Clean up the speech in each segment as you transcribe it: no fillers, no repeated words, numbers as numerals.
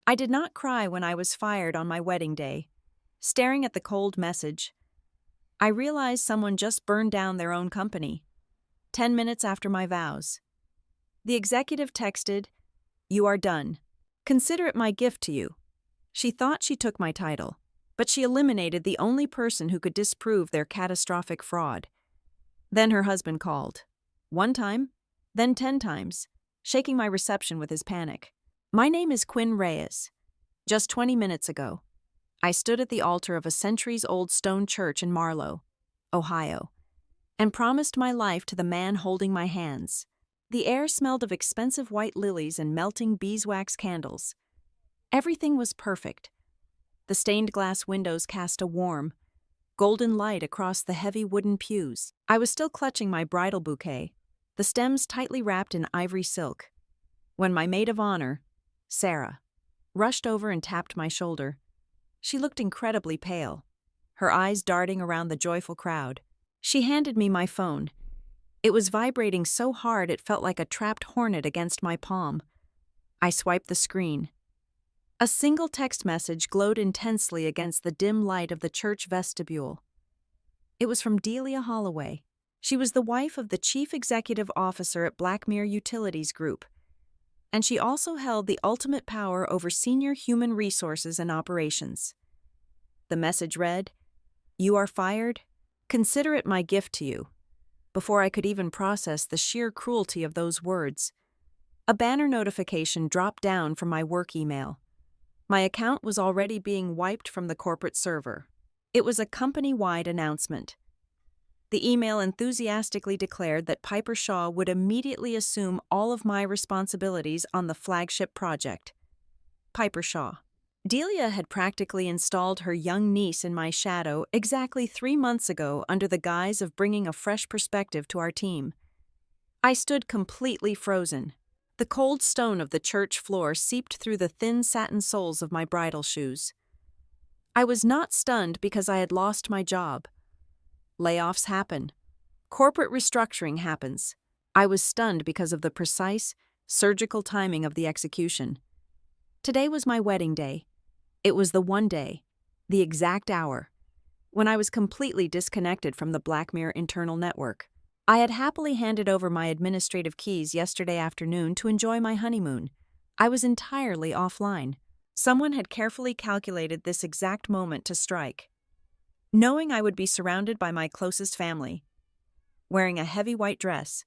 I did not cry when I was fired on my wedding day. Staring at the cold message, I realized someone just burned down their own company. 10 minutes after my vows. The executive texted, "You are done. Consider it my gift to you." She thought she took my title, but she eliminated the only person who could disprove their catastrophic fraud. Then her husband called. 1 time, then 10 times, shaking my reception with his panic. "My name is Quinn Reyes. Just 20 minutes ago, I stood at the altar of a centuries-old stone church in Marlow, Ohio, and promised my life to the man holding my hands. The air smelled of expensive white lilies and melting beeswax candles. Everything was perfect. The stained glass windows cast a warm, golden light across the heavy wooden pews. I was still clutching my bridal bouquet, the stems tightly wrapped in ivory silk, when my maid of honor, Sarah, rushed over and tapped my shoulder. She looked incredibly pale, her eyes darting around the joyful crowd. She handed me my phone. It was vibrating so hard it felt like a trapped hornet against my palm. I swiped the screen. A single text message glowed intensely against the dim light of the church vestibule. It was from Delia Holloway. She was the wife of the chief executive officer at Blackmere Utilities Group, and she also held the ultimate power over senior human resources and operations. The message read, "You are fired. Consider it my gift to you." Before I could even process the sheer cruelty of those words, a banner notification dropped down from my work email. My account was already being wiped from the corporate server. It was a company-wide announcement. The email enthusiastically declared that Piper Shaw would immediately assume all of my responsibilities on the flagship project. Piper Shaw. Delia had practically installed her young niece in my shadow exactly 3 months ago under the guise of bringing a fresh perspective to our team. I stood completely frozen. The cold stone of the church floor seeped through the thin satin soles of my bridal shoes. I was not stunned because I had lost my job. Layoffs happen. Corporate restructuring happens. I was stunned because of the precise, surgical timing of the execution. Today was my wedding day. It was the one day, the exact hour, when I was completely disconnected from the Blackmere internal network. I had happily handed over my administrative keys yesterday afternoon to enjoy my honeymoon. I was entirely offline. Someone had carefully calculated this exact moment to strike. Knowing I would be surrounded by my closest family, wearing a heavy white dress,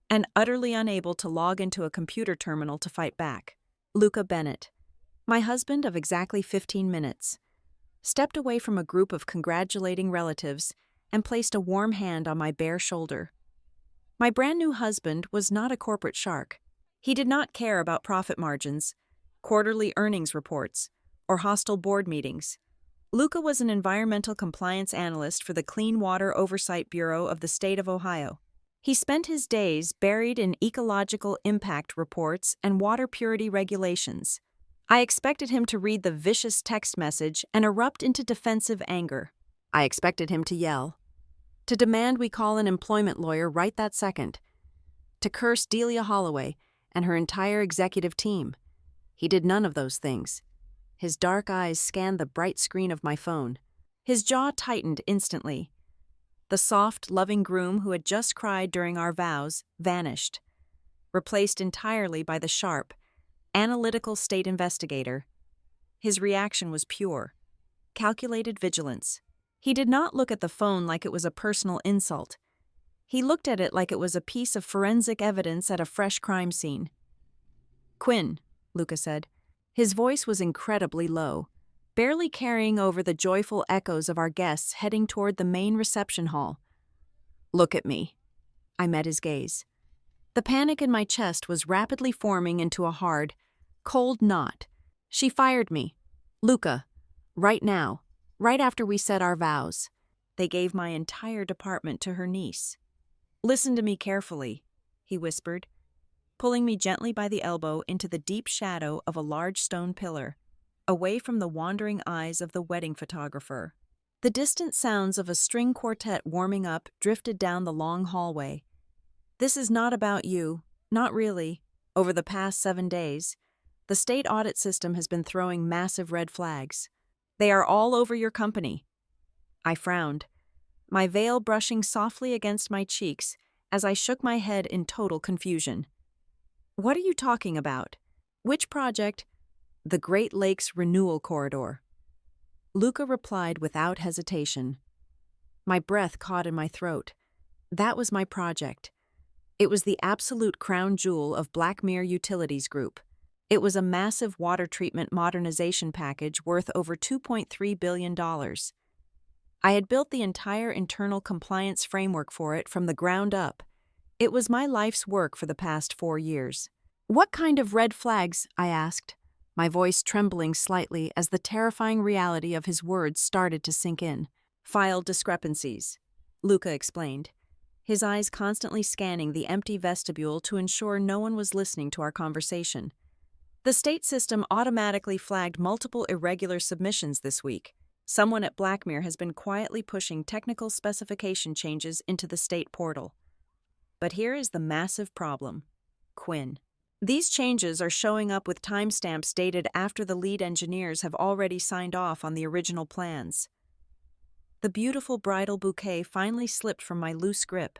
and utterly unable to log into a computer terminal to fight back, Luca Bennett, my husband of exactly 15 minutes, stepped away from a group of congratulating relatives and placed a warm hand on my bare shoulder. My brand new husband was not a corporate shark. He did not care about profit margins, quarterly earnings reports, or hostile board meetings. Luca was an environmental compliance analyst for the Clean Water Oversight Bureau of the state of Ohio. He spent his days buried in ecological impact reports and water purity regulations. I expected him to read the vicious text message and erupt into defensive anger. I expected him to yell, to demand we call an employment lawyer right that second, to curse Delia Holloway and her entire executive team. He did none of those things. His dark eyes scanned the bright screen of my phone. His jaw tightened instantly. The soft, loving groom who had just cried during our vows vanished, replaced entirely by the sharp, analytical state investigator. His reaction was pure, calculated vigilance. He did not look at the phone like it was a personal insult. He looked at it like it was a piece of forensic evidence at a fresh crime scene. "Quinn," Luca said. His voice was incredibly low, barely carrying over the joyful echoes of our guests heading toward the main reception hall. "Look at me." I met his gaze. The panic in my chest was rapidly forming into a hard, cold knot. She fired me. Luca. Right now. Right after we said our vows. They gave my entire department to her niece. "Listen to me carefully," he whispered, pulling me gently by the elbow into the deep shadow of a large stone pillar, away from the wandering eyes of the wedding photographer. The distant sounds of a string quartet warming up drifted down the long hallway. "This is not about you, not really, over the past 7 days. The state audit system has been throwing massive red flags. They are all over your company. I frowned, my veil brushing softly against my cheeks as I shook my head in total confusion. What are you talking about? Which project? The Great Lakes Renewal Corridor. Luca replied without hesitation. My breath caught in my throat. That was my project. It was the absolute crown jewel of Blackmere Utilities Group. It was a massive water treatment modernization package worth over $2.3 billion. I had built the entire internal compliance framework for it from the ground up. It was my life's work for the past 4 years. What kind of red flags? I asked, my voice trembling slightly as the terrifying reality of his words started to sink in. File discrepancies, Luca explained, his eyes constantly scanning the empty vestibule to ensure no one was listening to our conversation. The state system automatically flagged multiple irregular submissions this week. Someone at Blackmere has been quietly pushing technical specification changes into the state portal. But here is the massive problem. Quinn. These changes are showing up with timestamps dated after the lead engineers have already signed off on the original plans. The beautiful bridal bouquet finally slipped from my loose grip,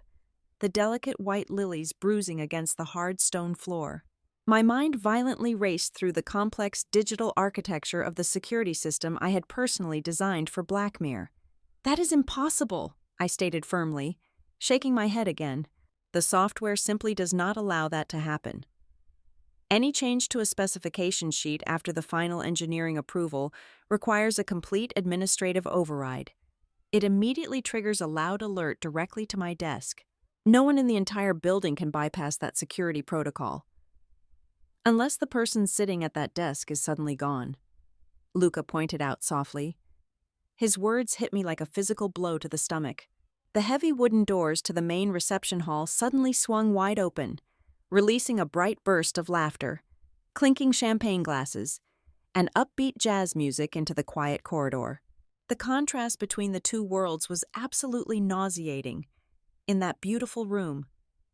the delicate white lilies bruising against the hard stone floor. My mind violently raced through the complex digital architecture of the security system I had personally designed for Blackmere. That is impossible, I stated firmly, shaking my head again. The software simply does not allow that to happen. Any change to a specification sheet after the final engineering approval requires a complete administrative override. It immediately triggers a loud alert directly to my desk. No one in the entire building can bypass that security protocol. Unless the person sitting at that desk is suddenly gone, Luca pointed out softly. His words hit me like a physical blow to the stomach. The heavy wooden doors to the main reception hall suddenly swung wide open, releasing a bright burst of laughter, clinking champagne glasses, and upbeat jazz music into the quiet corridor. The contrast between the two worlds was absolutely nauseating. In that beautiful room,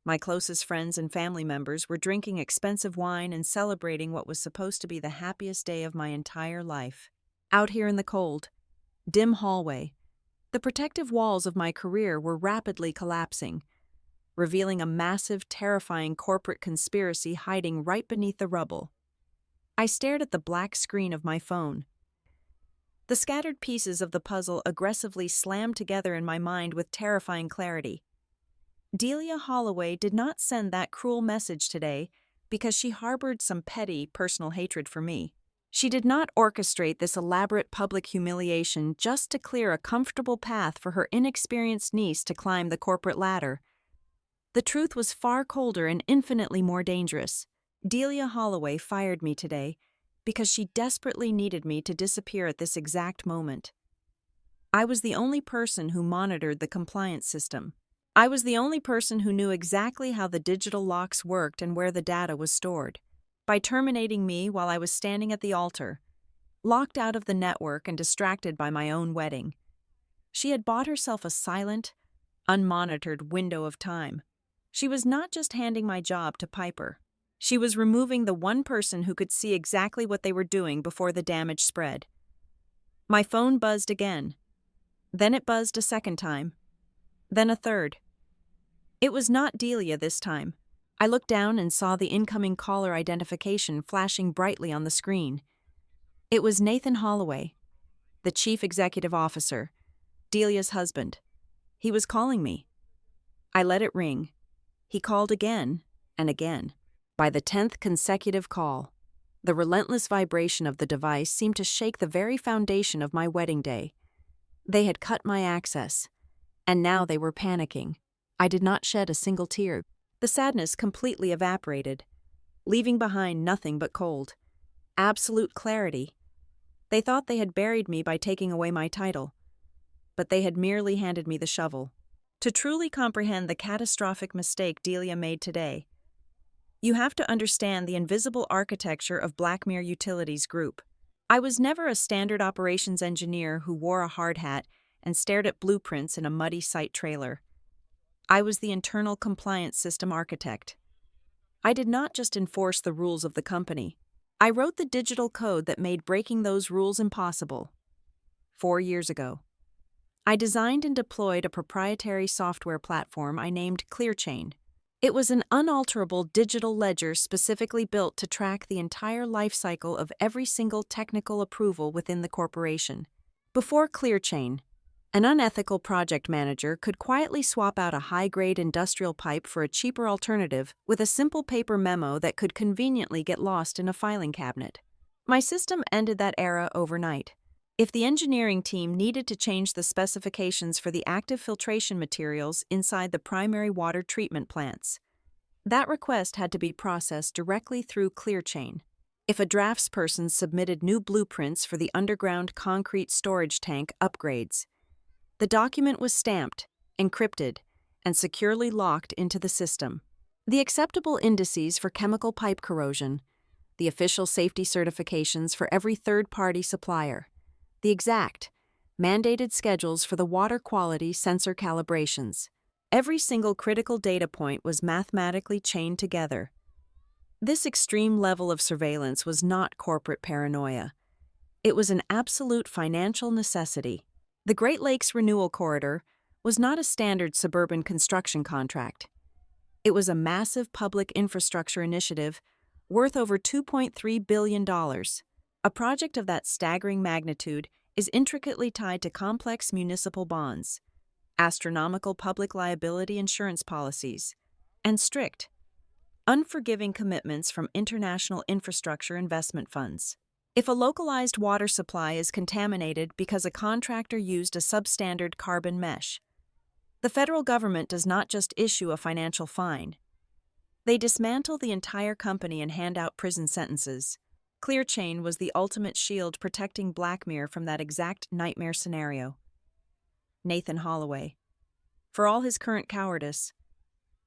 my closest friends and family members were drinking expensive wine and celebrating what was supposed to be the happiest day of my entire life. Out here in the cold, dim hallway, the protective walls of my career were rapidly collapsing, revealing a massive, terrifying corporate conspiracy hiding right beneath the rubble. I stared at the black screen of my phone. The scattered pieces of the puzzle aggressively slammed together in my mind with terrifying clarity. Delia Holloway did not send that cruel message today because she harbored some petty, personal hatred for me. She did not orchestrate this elaborate public humiliation just to clear a comfortable path for her inexperienced niece to climb the corporate ladder. The truth was far colder and infinitely more dangerous. Delia Holloway fired me today because she desperately needed me to disappear at this exact moment. I was the only person who monitored the compliance system. I was the only person who knew exactly how the digital locks worked and where the data was stored. By terminating me while I was standing at the altar, locked out of the network and distracted by my own wedding, she had bought herself a silent, unmonitored window of time. She was not just handing my job to Piper. She was removing the one person who could see exactly what they were doing before the damage spread. My phone buzzed again. Then it buzzed a second time. Then a third. It was not Delia this time. I looked down and saw the incoming caller identification flashing brightly on the screen. It was Nathan Holloway, the chief executive officer, Delia's husband. He was calling me. I let it ring. He called again and again. By the 10th consecutive call, the relentless vibration of the device seemed to shake the very foundation of my wedding day. They had cut my access, and now they were panicking. I did not shed a single tear. The sadness completely evaporated, leaving behind nothing but cold, absolute clarity. They thought they had buried me by taking away my title, but they had merely handed me the shovel. To truly comprehend the catastrophic mistake Delia made today, you have to understand the invisible architecture of Blackmere Utilities Group. I was never a standard operations engineer who wore a hard hat and stared at blueprints in a muddy site trailer. I was the internal compliance system architect. I did not just enforce the rules of the company. I wrote the digital code that made breaking those rules impossible. 4 years ago, I designed and deployed a proprietary software platform I named ClearChain. It was an unalterable digital ledger specifically built to track the entire life cycle of every single technical approval within the corporation. Before ClearChain, an unethical project manager could quietly swap out a high-grade industrial pipe for a cheaper alternative with a simple paper memo that could conveniently get lost in a filing cabinet. My system ended that era overnight. If the engineering team needed to change the specifications for the active filtration materials inside the primary water treatment plants, that request had to be processed directly through ClearChain. If a draftsperson submitted new blueprints for the underground concrete storage tank upgrades, the document was stamped, encrypted, and securely locked into the system. The acceptable indices for chemical pipe corrosion, the official safety certifications for every third-party supplier, the exact, mandated schedules for the water quality sensor calibrations. Every single critical data point was mathematically chained together. This extreme level of surveillance was not corporate paranoia. It was an absolute financial necessity. The Great Lakes Renewal Corridor was not a standard suburban construction contract. It was a massive public infrastructure initiative worth over $2.3 billion. A project of that staggering magnitude is intricately tied to complex municipal bonds, astronomical public liability insurance policies, and strict, unforgiving commitments from international infrastructure investment funds. If a localized water supply is contaminated because a contractor used a substandard carbon mesh, the federal government does not just issue a financial fine. They dismantle the entire company and hand out prison sentences. ClearChain was the ultimate shield protecting Blackmere from that exact nightmare scenario. Nathan Holloway, for all his current cowardice,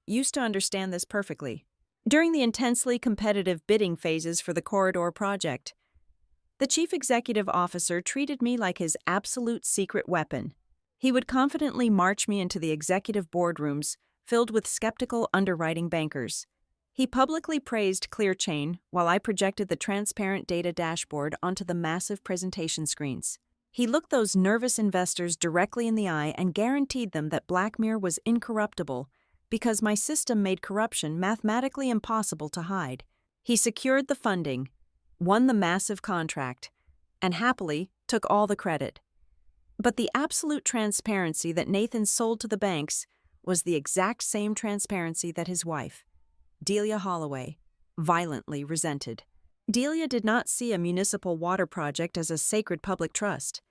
used to understand this perfectly. During the intensely competitive bidding phases for the Corridor project, the chief executive officer treated me like his absolute secret weapon. He would confidently march me into the executive boardrooms filled with skeptical underwriting bankers. He publicly praised ClearChain while I projected the transparent data dashboard onto the massive presentation screens. He looked those nervous investors directly in the eye and guaranteed them that Blackmere was incorruptible because my system made corruption mathematically impossible to hide. He secured the funding, won the massive contract, and happily took all the credit. But the absolute transparency that Nathan sold to the banks was the exact same transparency that his wife, Delia Holloway, violently resented. Delia did not see a municipal water project as a sacred public trust.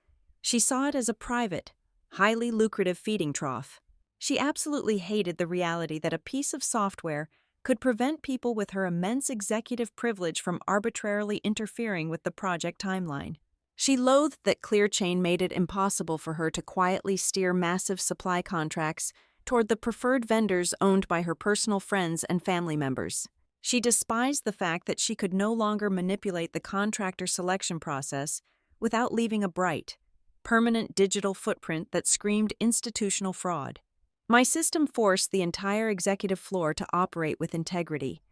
She saw it as a private, highly lucrative feeding trough. She absolutely hated the reality that a piece of software could prevent people with her immense executive privilege from arbitrarily interfering with the project timeline. She loathed that ClearChain made it impossible for her to quietly steer massive supply contracts toward the preferred vendors owned by her personal friends and family members. She despised the fact that she could no longer manipulate the contractor selection process without leaving a bright, permanent digital footprint that screamed institutional fraud. My system forced the entire executive floor to operate with integrity,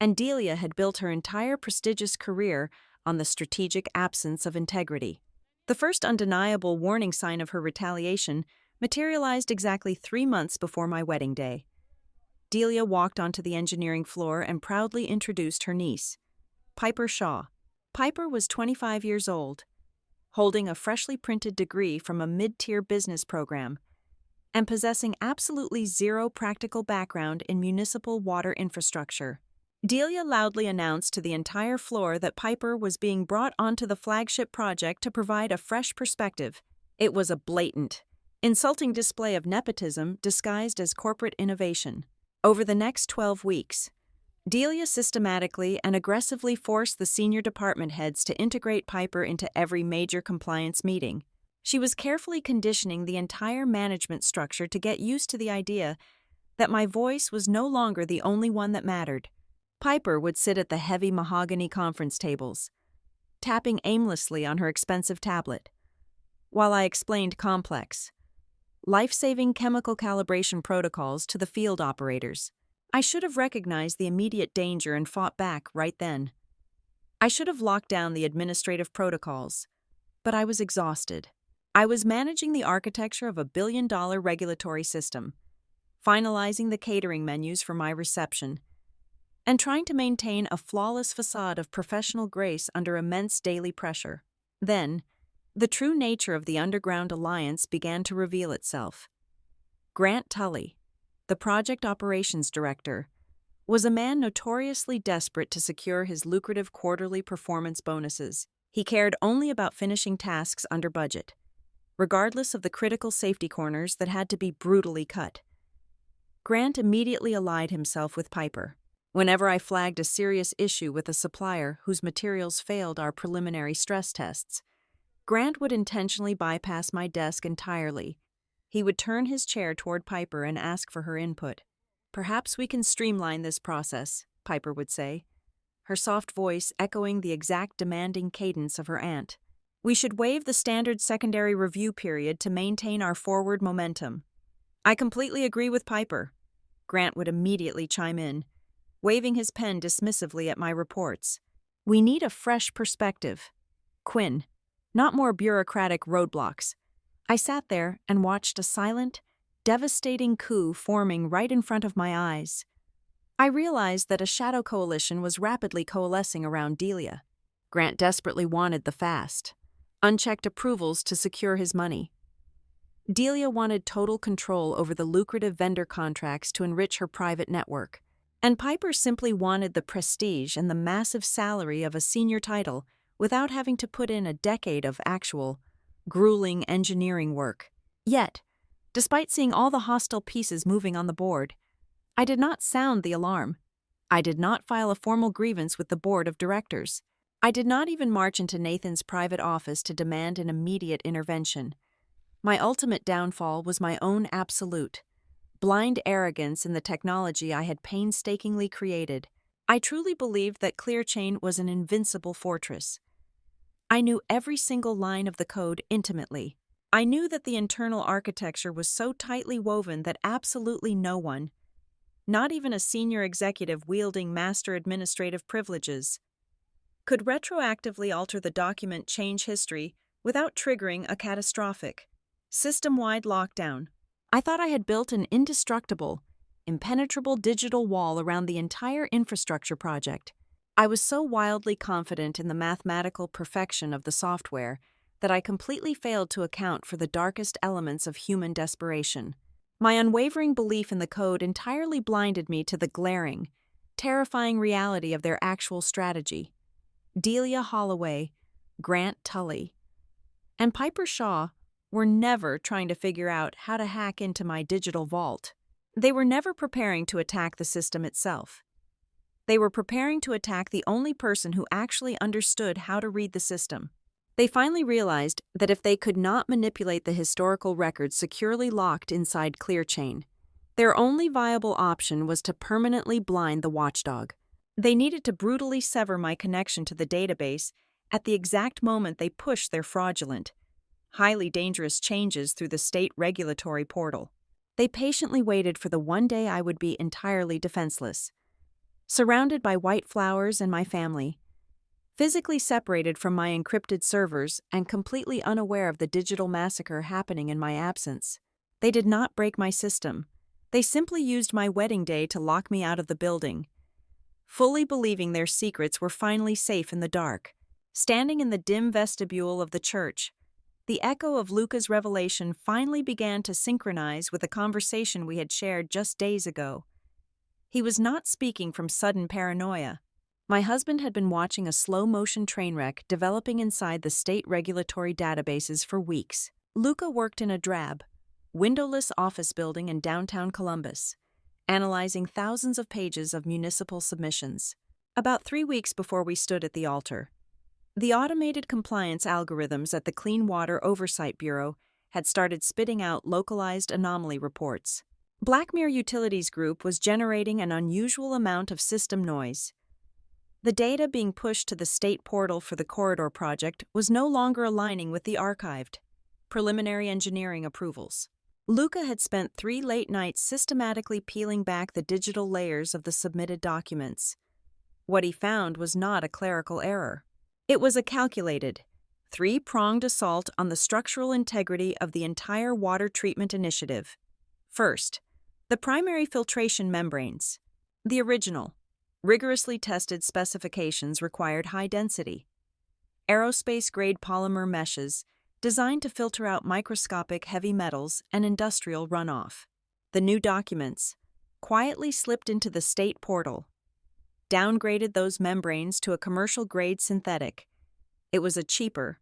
and Delia had built her entire prestigious career on the strategic absence of integrity. The first undeniable warning sign of her retaliation materialized exactly 3 months before my wedding day. Delia walked onto the engineering floor and proudly introduced her niece, Piper Shaw. Piper was 25 years old, holding a freshly printed degree from a mid-tier business program, and possessing absolutely zero practical background in municipal water infrastructure. Delia loudly announced to the entire floor that Piper was being brought onto the flagship project to provide a fresh perspective. It was a blatant, insulting display of nepotism disguised as corporate innovation. Over the next 12 weeks, Delia systematically and aggressively forced the senior department heads to integrate Piper into every major compliance meeting. She was carefully conditioning the entire management structure to get used to the idea that my voice was no longer the only one that mattered. Piper would sit at the heavy mahogany conference tables, tapping aimlessly on her expensive tablet, while I explained complex, life-saving chemical calibration protocols to the field operators. I should have recognized the immediate danger and fought back right then. I should have locked down the administrative protocols, but I was exhausted. I was managing the architecture of a billion-dollar regulatory system, finalizing the catering menus for my reception, and trying to maintain a flawless facade of professional grace under immense daily pressure. Then, the true nature of the underground alliance began to reveal itself. Grant Tully, the project operations director, was a man notoriously desperate to secure his lucrative quarterly performance bonuses. He cared only about finishing tasks under budget, regardless of the critical safety corners that had to be brutally cut. Grant immediately allied himself with Piper. Whenever I flagged a serious issue with a supplier whose materials failed our preliminary stress tests, Grant would intentionally bypass my desk entirely. He would turn his chair toward Piper and ask for her input. "Perhaps we can streamline this process," Piper would say, her soft voice echoing the exact demanding cadence of her aunt. "We should waive the standard secondary review period to maintain our forward momentum." "I completely agree with Piper," Grant would immediately chime in, waving his pen dismissively at my reports. "We need a fresh perspective. Quinn, not more bureaucratic roadblocks." I sat there and watched a silent, devastating coup forming right in front of my eyes. I realized that a shadow coalition was rapidly coalescing around Delia. Grant desperately wanted the fast, unchecked approvals to secure his money. Delia wanted total control over the lucrative vendor contracts to enrich her private network. And Piper simply wanted the prestige and the massive salary of a senior title without having to put in a decade of actual, grueling engineering work. Yet, despite seeing all the hostile pieces moving on the board, I did not sound the alarm. I did not file a formal grievance with the board of directors. I did not even march into Nathan's private office to demand an immediate intervention. My ultimate downfall was my own absolute, blind arrogance in the technology I had painstakingly created. I truly believed that ClearChain was an invincible fortress. I knew every single line of the code intimately. I knew that the internal architecture was so tightly woven that absolutely no one, not even a senior executive wielding master administrative privileges, could retroactively alter the document change history without triggering a catastrophic, system-wide lockdown. I thought I had built an indestructible, impenetrable digital wall around the entire infrastructure project. I was so wildly confident in the mathematical perfection of the software that I completely failed to account for the darkest elements of human desperation. My unwavering belief in the code entirely blinded me to the glaring, terrifying reality of their actual strategy. Delia Holloway, Grant Tully, and Piper Shaw were never trying to figure out how to hack into my digital vault. They were never preparing to attack the system itself. They were preparing to attack the only person who actually understood how to read the system. They finally realized that if they could not manipulate the historical records securely locked inside ClearChain, their only viable option was to permanently blind the watchdog. They needed to brutally sever my connection to the database at the exact moment they pushed their fraudulent, highly dangerous changes through the state regulatory portal. They patiently waited for the one day I would be entirely defenseless, surrounded by white flowers and my family, physically separated from my encrypted servers and completely unaware of the digital massacre happening in my absence. They did not break my system. They simply used my wedding day to lock me out of the building, fully believing their secrets were finally safe in the dark. Standing in the dim vestibule of the church, the echo of Luca's revelation finally began to synchronize with a conversation we had shared just days ago. He was not speaking from sudden paranoia. My husband had been watching a slow-motion train wreck developing inside the state regulatory databases for weeks. Luca worked in a drab, windowless office building in downtown Columbus, analyzing thousands of pages of municipal submissions. About 3 weeks before we stood at the altar, the automated compliance algorithms at the Clean Water Oversight Bureau had started spitting out localized anomaly reports. Blackmere Utilities Group was generating an unusual amount of system noise. The data being pushed to the state portal for the corridor project was no longer aligning with the archived, preliminary engineering approvals. Luca had spent 3 late nights systematically peeling back the digital layers of the submitted documents, What he found was not a clerical error. It was a calculated, three-pronged assault on the structural integrity of the entire water treatment initiative. First, the primary filtration membranes. The original, rigorously tested specifications required high density, aerospace-grade polymer meshes designed to filter out microscopic heavy metals and industrial runoff. The new documents, quietly slipped into the state portal, downgraded those membranes to a commercial-grade synthetic. It was a cheaper,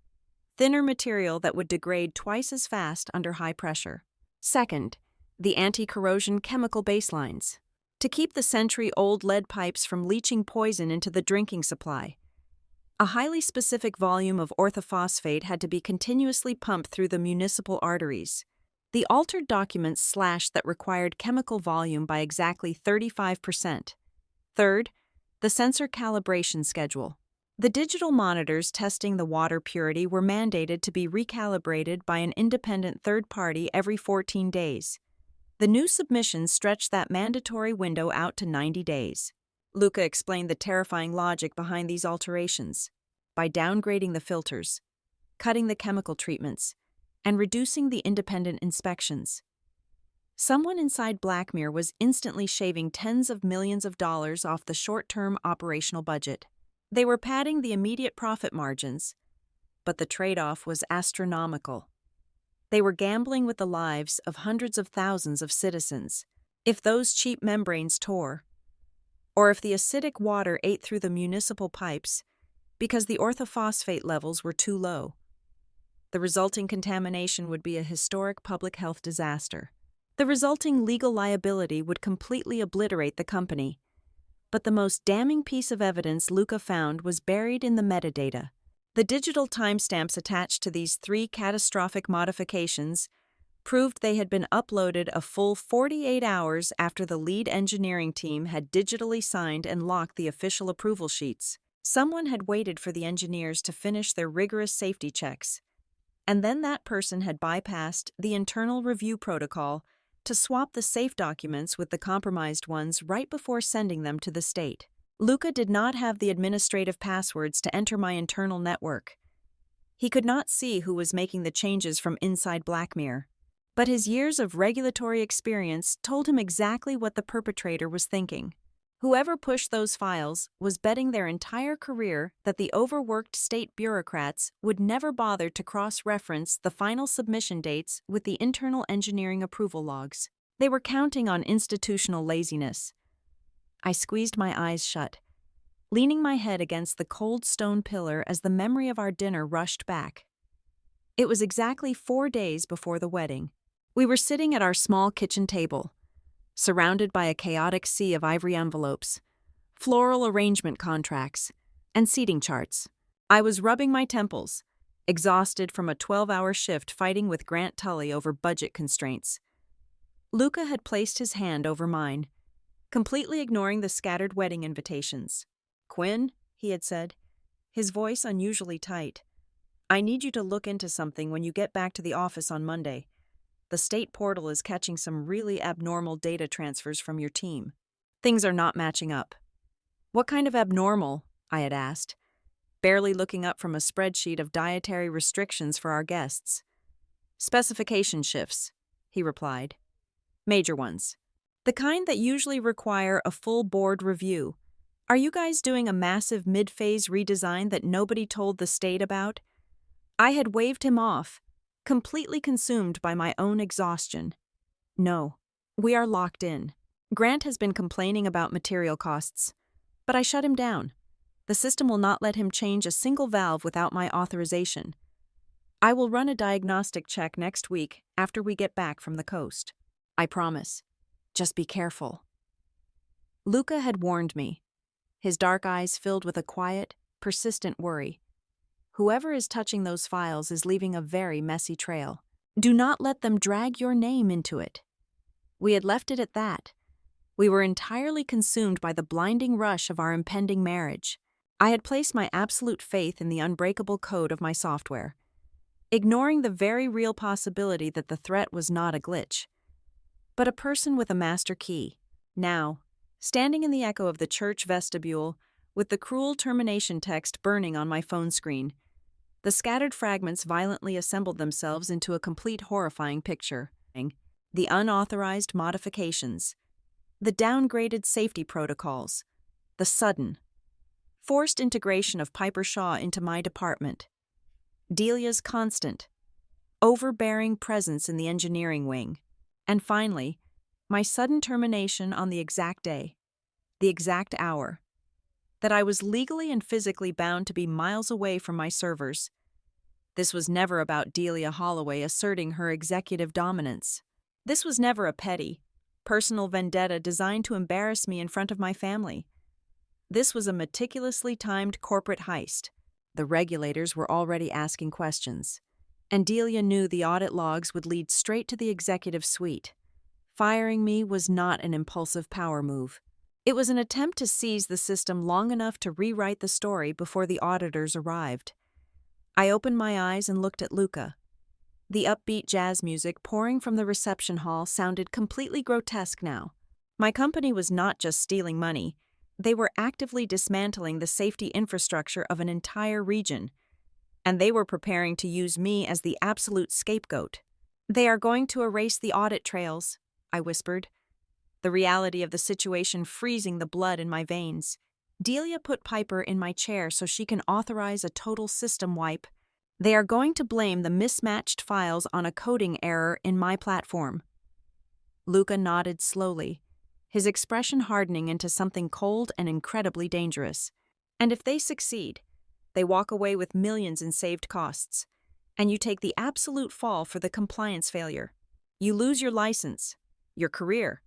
thinner material that would degrade twice as fast under high pressure. Second, the anti-corrosion chemical baselines. To keep the century-old lead pipes from leaching poison into the drinking supply, a highly specific volume of orthophosphate had to be continuously pumped through the municipal arteries. The altered documents slashed that required chemical volume by exactly 35%. Third, the sensor calibration schedule. The digital monitors testing the water purity were mandated to be recalibrated by an independent third party every 14 days. The new submissions stretched that mandatory window out to 90 days. Luca explained the terrifying logic behind these alterations. By downgrading the filters, cutting the chemical treatments, and reducing the independent inspections, someone inside Blackmere was instantly shaving tens of millions of dollars off the short-term operational budget. They were padding the immediate profit margins, but the trade-off was astronomical. They were gambling with the lives of hundreds of thousands of citizens. If those cheap membranes tore, or if the acidic water ate through the municipal pipes because the orthophosphate levels were too low, the resulting contamination would be a historic public health disaster. The resulting legal liability would completely obliterate the company. But the most damning piece of evidence Luca found was buried in the metadata. The digital timestamps attached to these 3 catastrophic modifications proved they had been uploaded a full 48 hours after the lead engineering team had digitally signed and locked the official approval sheets. Someone had waited for the engineers to finish their rigorous safety checks, and then that person had bypassed the internal review protocol to swap the safe documents with the compromised ones right before sending them to the state. Luca did not have the administrative passwords to enter my internal network. He could not see who was making the changes from inside Blackmere. But his years of regulatory experience told him exactly what the perpetrator was thinking. Whoever pushed those files was betting their entire career that the overworked state bureaucrats would never bother to cross-reference the final submission dates with the internal engineering approval logs. They were counting on institutional laziness. I squeezed my eyes shut, leaning my head against the cold stone pillar as the memory of our dinner rushed back. It was exactly 4 days before the wedding. We were sitting at our small kitchen table, surrounded by a chaotic sea of ivory envelopes, floral arrangement contracts, and seating charts. I was rubbing my temples, exhausted from a 12-hour shift fighting with Grant Tully over budget constraints. Luca had placed his hand over mine, completely ignoring the scattered wedding invitations. "Quinn," he had said, his voice unusually tight, "I need you to look into something when you get back to the office on Monday. The state portal is catching some really abnormal data transfers from your team. Things are not matching up." "What kind of abnormal?" I had asked, barely looking up from a spreadsheet of dietary restrictions for our guests. "Specification shifts," he replied. "Major ones. The kind that usually require a full board review. Are you guys doing a massive mid-phase redesign that nobody told the state about?" I had waved him off, completely consumed by my own exhaustion. "No, we are locked in. Grant has been complaining about material costs, but I shut him down. The system will not let him change a single valve without my authorization. I will run a diagnostic check next week after we get back from the coast. I promise. Just be careful." Luca had warned me, his dark eyes filled with a quiet, persistent worry. Whoever is touching those files is leaving a very messy trail. Do not let them drag your name into it. We had left it at that. We were entirely consumed by the blinding rush of our impending marriage. I had placed my absolute faith in the unbreakable code of my software, ignoring the very real possibility that the threat was not a glitch, but a person with a master key. Now, standing in the echo of the church vestibule, with the cruel termination text burning on my phone screen. The scattered fragments violently assembled themselves into a complete horrifying picture. The unauthorized modifications, the downgraded safety protocols, the sudden, forced integration of Piper Shaw into my department, Delia's constant, overbearing presence in the engineering wing, and finally, my sudden termination on the exact day, the exact hour, that I was legally and physically bound to be miles away from my servers. This was never about Delia Holloway asserting her executive dominance. This was never a petty, personal vendetta designed to embarrass me in front of my family. This was a meticulously timed corporate heist. The regulators were already asking questions, and Delia knew the audit logs would lead straight to the executive suite. Firing me was not an impulsive power move. It was an attempt to seize the system long enough to rewrite the story before the auditors arrived. I opened my eyes and looked at Luca. The upbeat jazz music pouring from the reception hall sounded completely grotesque now. My company was not just stealing money, they were actively dismantling the safety infrastructure of an entire region, and they were preparing to use me as the absolute scapegoat. "They are going to erase the audit trails," I whispered, the reality of the situation freezing the blood in my veins. Delia put Piper in my chair so she can authorize a total system wipe. "They are going to blame the mismatched files on a coding error in my platform." Luca nodded slowly, his expression hardening into something cold and incredibly dangerous. "And if they succeed, they walk away with millions in saved costs, and you take the absolute fall for the compliance failure. You lose your license, your career,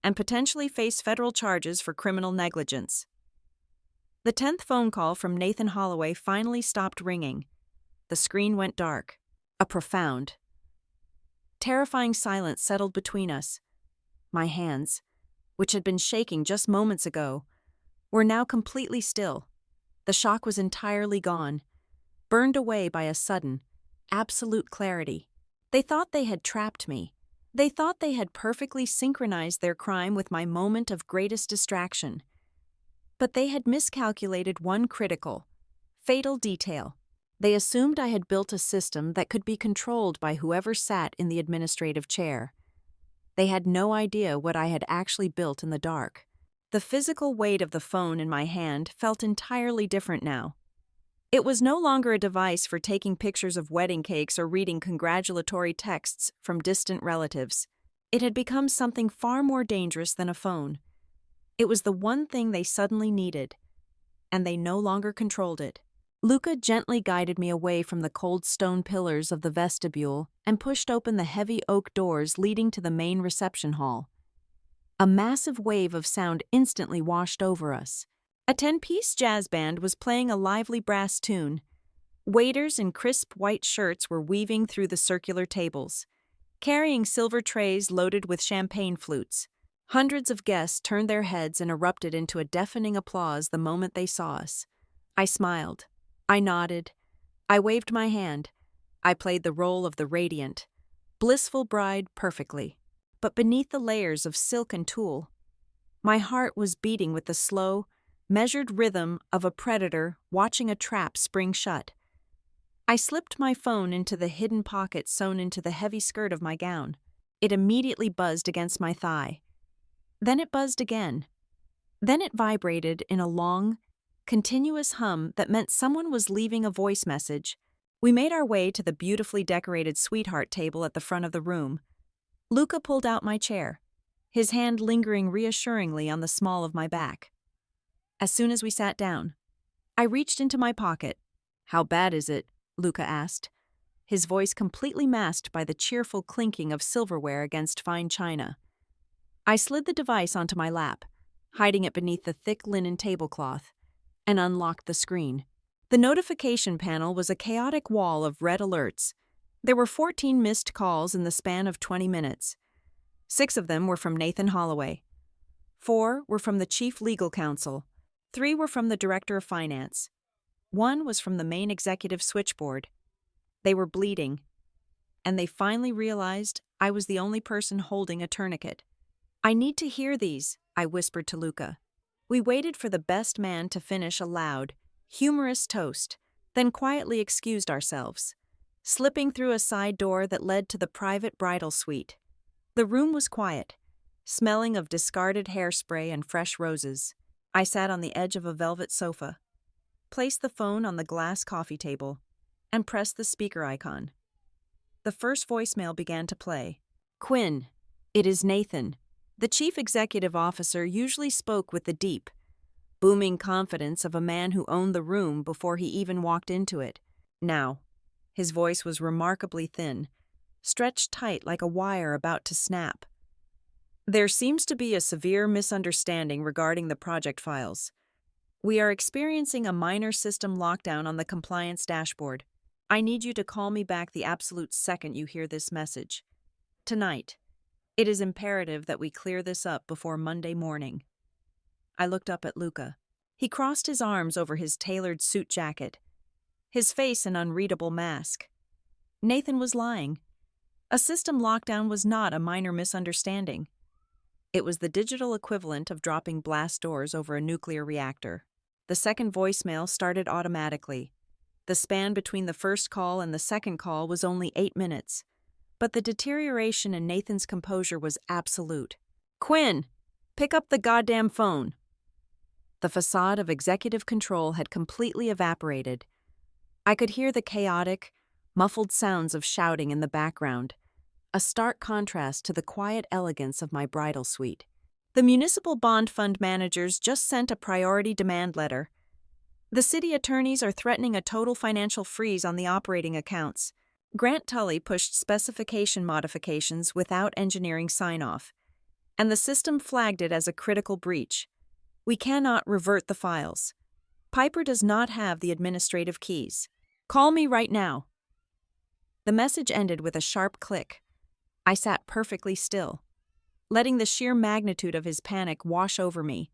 and potentially face federal charges for criminal negligence." The 10th phone call from Nathan Holloway finally stopped ringing. The screen went dark. A profound, terrifying silence settled between us. My hands, which had been shaking just moments ago, were now completely still. The shock was entirely gone, burned away by a sudden, absolute clarity. They thought they had trapped me. They thought they had perfectly synchronized their crime with my moment of greatest distraction. But they had miscalculated one critical, fatal detail. They assumed I had built a system that could be controlled by whoever sat in the administrative chair. They had no idea what I had actually built in the dark. The physical weight of the phone in my hand felt entirely different now. It was no longer a device for taking pictures of wedding cakes or reading congratulatory texts from distant relatives. It had become something far more dangerous than a phone. It was the one thing they suddenly needed, and they no longer controlled it. Luca gently guided me away from the cold stone pillars of the vestibule and pushed open the heavy oak doors leading to the main reception hall. A massive wave of sound instantly washed over us. A 10-piece jazz band was playing a lively brass tune. Waiters in crisp white shirts were weaving through the circular tables, carrying silver trays loaded with champagne flutes. Hundreds of guests turned their heads and erupted into a deafening applause the moment they saw us. I smiled. I nodded. I waved my hand. I played the role of the radiant, blissful bride perfectly. But beneath the layers of silk and tulle, my heart was beating with the slow, measured rhythm of a predator watching a trap spring shut. I slipped my phone into the hidden pocket sewn into the heavy skirt of my gown. It immediately buzzed against my thigh. Then it buzzed again. Then it vibrated in a long, continuous hum that meant someone was leaving a voice message. We made our way to the beautifully decorated sweetheart table at the front of the room. Luca pulled out my chair, his hand lingering reassuringly on the small of my back. As soon as we sat down, I reached into my pocket. "How bad is it?" Luca asked, his voice completely masked by the cheerful clinking of silverware against fine china. I slid the device onto my lap, hiding it beneath the thick linen tablecloth, and unlocked the screen. The notification panel was a chaotic wall of red alerts. There were 14 missed calls in the span of 20 minutes. 6 of them were from Nathan Holloway. 4 were from the chief legal counsel. 3 were from the director of finance. 1 was from the main executive switchboard. They were bleeding, and they finally realized I was the only person holding a tourniquet. "I need to hear these," I whispered to Luca. We waited for the best man to finish a loud, humorous toast, then quietly excused ourselves, slipping through a side door that led to the private bridal suite. The room was quiet, smelling of discarded hairspray and fresh roses. I sat on the edge of a velvet sofa, placed the phone on the glass coffee table, and pressed the speaker icon. The first voicemail began to play. "Quinn, it is Nathan." The chief executive officer usually spoke with the deep, booming confidence of a man who owned the room before he even walked into it. Now, his voice was remarkably thin, stretched tight like a wire about to snap. "There seems to be a severe misunderstanding regarding the project files. We are experiencing a minor system lockdown on the compliance dashboard. I need you to call me back the absolute second you hear this message. Tonight. It is imperative that we clear this up before Monday morning." I looked up at Luca. He crossed his arms over his tailored suit jacket, his face an unreadable mask. Nathan was lying. A system lockdown was not a minor misunderstanding. It was the digital equivalent of dropping blast doors over a nuclear reactor. The second voicemail started automatically. The span between the first call and the second call was only 8 minutes, but the deterioration in Nathan's composure was absolute. "Quinn, pick up the goddamn phone." The facade of executive control had completely evaporated. I could hear the chaotic, muffled sounds of shouting in the background, a stark contrast to the quiet elegance of my bridal suite. "The municipal bond fund managers just sent a priority demand letter. The city attorneys are threatening a total financial freeze on the operating accounts. Grant Tully pushed specification modifications without engineering sign-off, and the system flagged it as a critical breach. We cannot revert the files. Piper does not have the administrative keys. Call me right now." The message ended with a sharp click. I sat perfectly still, letting the sheer magnitude of his panic wash over me.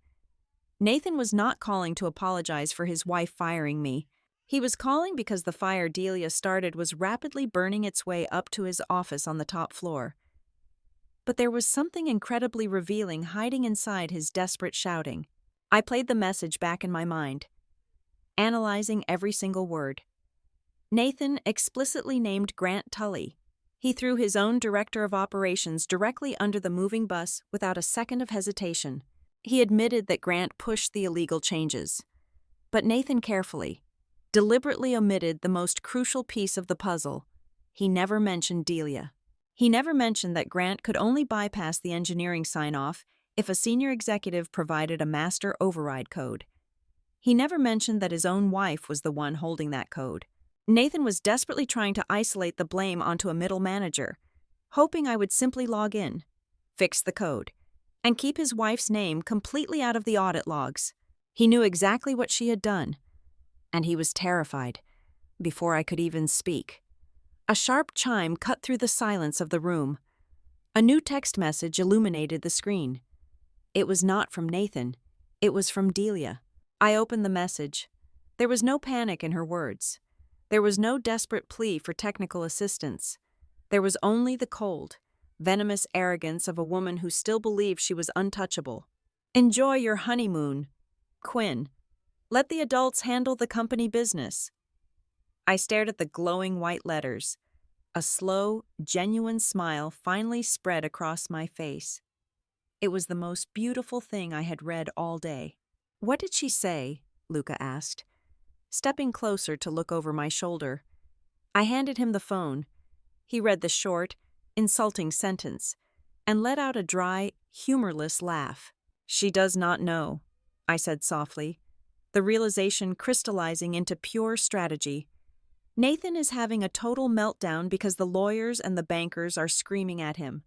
Nathan was not calling to apologize for his wife firing me. He was calling because the fire Delia started was rapidly burning its way up to his office on the top floor. But there was something incredibly revealing hiding inside his desperate shouting. I played the message back in my mind, analyzing every single word. Nathan explicitly named Grant Tully. He threw his own director of operations directly under the moving bus without a second of hesitation. He admitted that Grant pushed the illegal changes. But Nathan carefully, deliberately omitted the most crucial piece of the puzzle. He never mentioned Delia. He never mentioned that Grant could only bypass the engineering sign-off if a senior executive provided a master override code. He never mentioned that his own wife was the one holding that code. Nathan was desperately trying to isolate the blame onto a middle manager, hoping I would simply log in, fix the code, and keep his wife's name completely out of the audit logs. He knew exactly what she had done, and he was terrified, before I could even speak. A sharp chime cut through the silence of the room. A new text message illuminated the screen. It was not from Nathan. It was from Delia. I opened the message. There was no panic in her words. There was no desperate plea for technical assistance. There was only the cold, venomous arrogance of a woman who still believed she was untouchable. "Enjoy your honeymoon, Quinn. Let the adults handle the company business." I stared at the glowing white letters. A slow, genuine smile finally spread across my face. It was the most beautiful thing I had read all day. "What did she say?" Luca asked, stepping closer to look over my shoulder. I handed him the phone. He read the short, insulting sentence, and let out a dry, humorless laugh. "She does not know," I said softly, the realization crystallizing into pure strategy. Nathan is having a total meltdown because the lawyers and the bankers are screaming at him.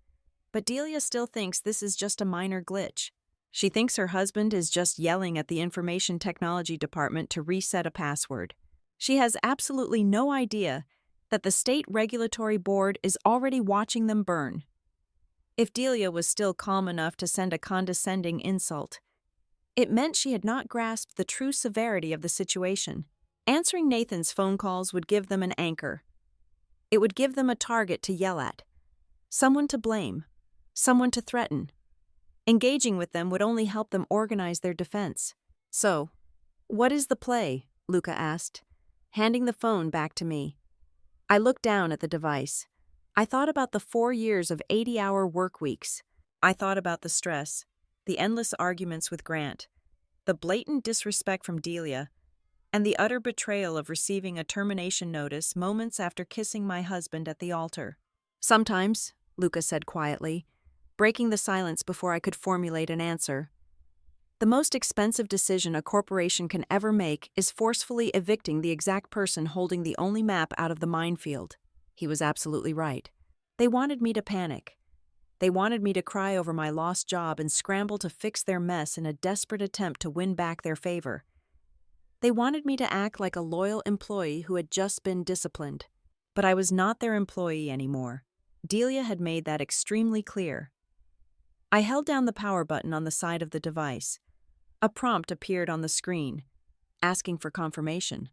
But Delia still thinks this is just a minor glitch. She thinks her husband is just yelling at the information technology department to reset a password. She has absolutely no idea that the state regulatory board is already watching them burn. If Delia was still calm enough to send a condescending insult, it meant she had not grasped the true severity of the situation. Answering Nathan's phone calls would give them an anchor. It would give them a target to yell at, someone to blame, someone to threaten. Engaging with them would only help them organize their defense. So, what is the play? Luca asked, handing the phone back to me. I looked down at the device. I thought about the 4 years of 80-hour work weeks. I thought about the stress, the endless arguments with Grant, the blatant disrespect from Delia, and the utter betrayal of receiving a termination notice moments after kissing my husband at the altar. Sometimes, Luca said quietly, breaking the silence before I could formulate an answer, the most expensive decision a corporation can ever make is forcefully evicting the exact person holding the only map out of the minefield. He was absolutely right. They wanted me to panic. They wanted me to cry over my lost job and scramble to fix their mess in a desperate attempt to win back their favor. They wanted me to act like a loyal employee who had just been disciplined. But I was not their employee anymore. Delia had made that extremely clear. I held down the power button on the side of the device. A prompt appeared on the screen, asking for confirmation.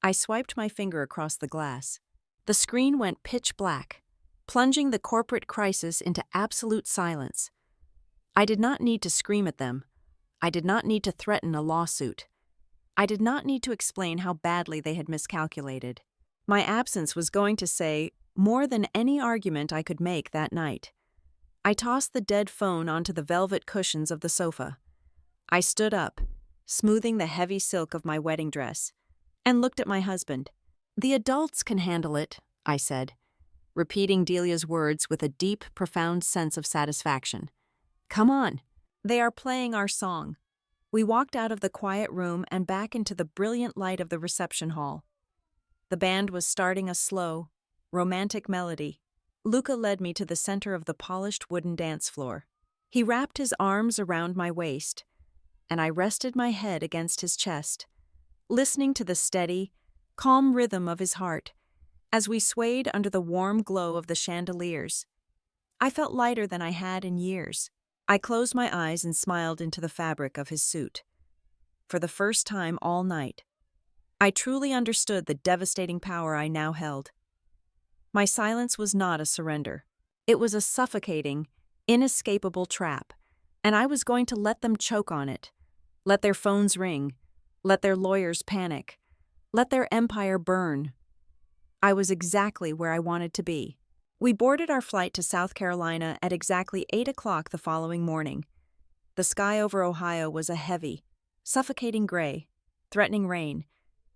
I swiped my finger across the glass. The screen went pitch black, plunging the corporate crisis into absolute silence. I did not need to scream at them. I did not need to threaten a lawsuit. I did not need to explain how badly they had miscalculated. My absence was going to say more than any argument I could make that night. I tossed the dead phone onto the velvet cushions of the sofa. I stood up, smoothing the heavy silk of my wedding dress, and looked at my husband. "The adults can handle it," I said, repeating Delia's words with a deep, profound sense of satisfaction. "Come on." They are playing our song. We walked out of the quiet room and back into the brilliant light of the reception hall. The band was starting a slow, romantic melody. Luca led me to the center of the polished wooden dance floor. He wrapped his arms around my waist, and I rested my head against his chest, listening to the steady, calm rhythm of his heart as we swayed under the warm glow of the chandeliers. I felt lighter than I had in years. I closed my eyes and smiled into the fabric of his suit. For the first time all night, I truly understood the devastating power I now held. My silence was not a surrender. It was a suffocating, inescapable trap, and I was going to let them choke on it. Let their phones ring. Let their lawyers panic. Let their empire burn. I was exactly where I wanted to be. We boarded our flight to South Carolina at exactly 8 o'clock the following morning. The sky over Ohio was a heavy, suffocating gray, threatening rain,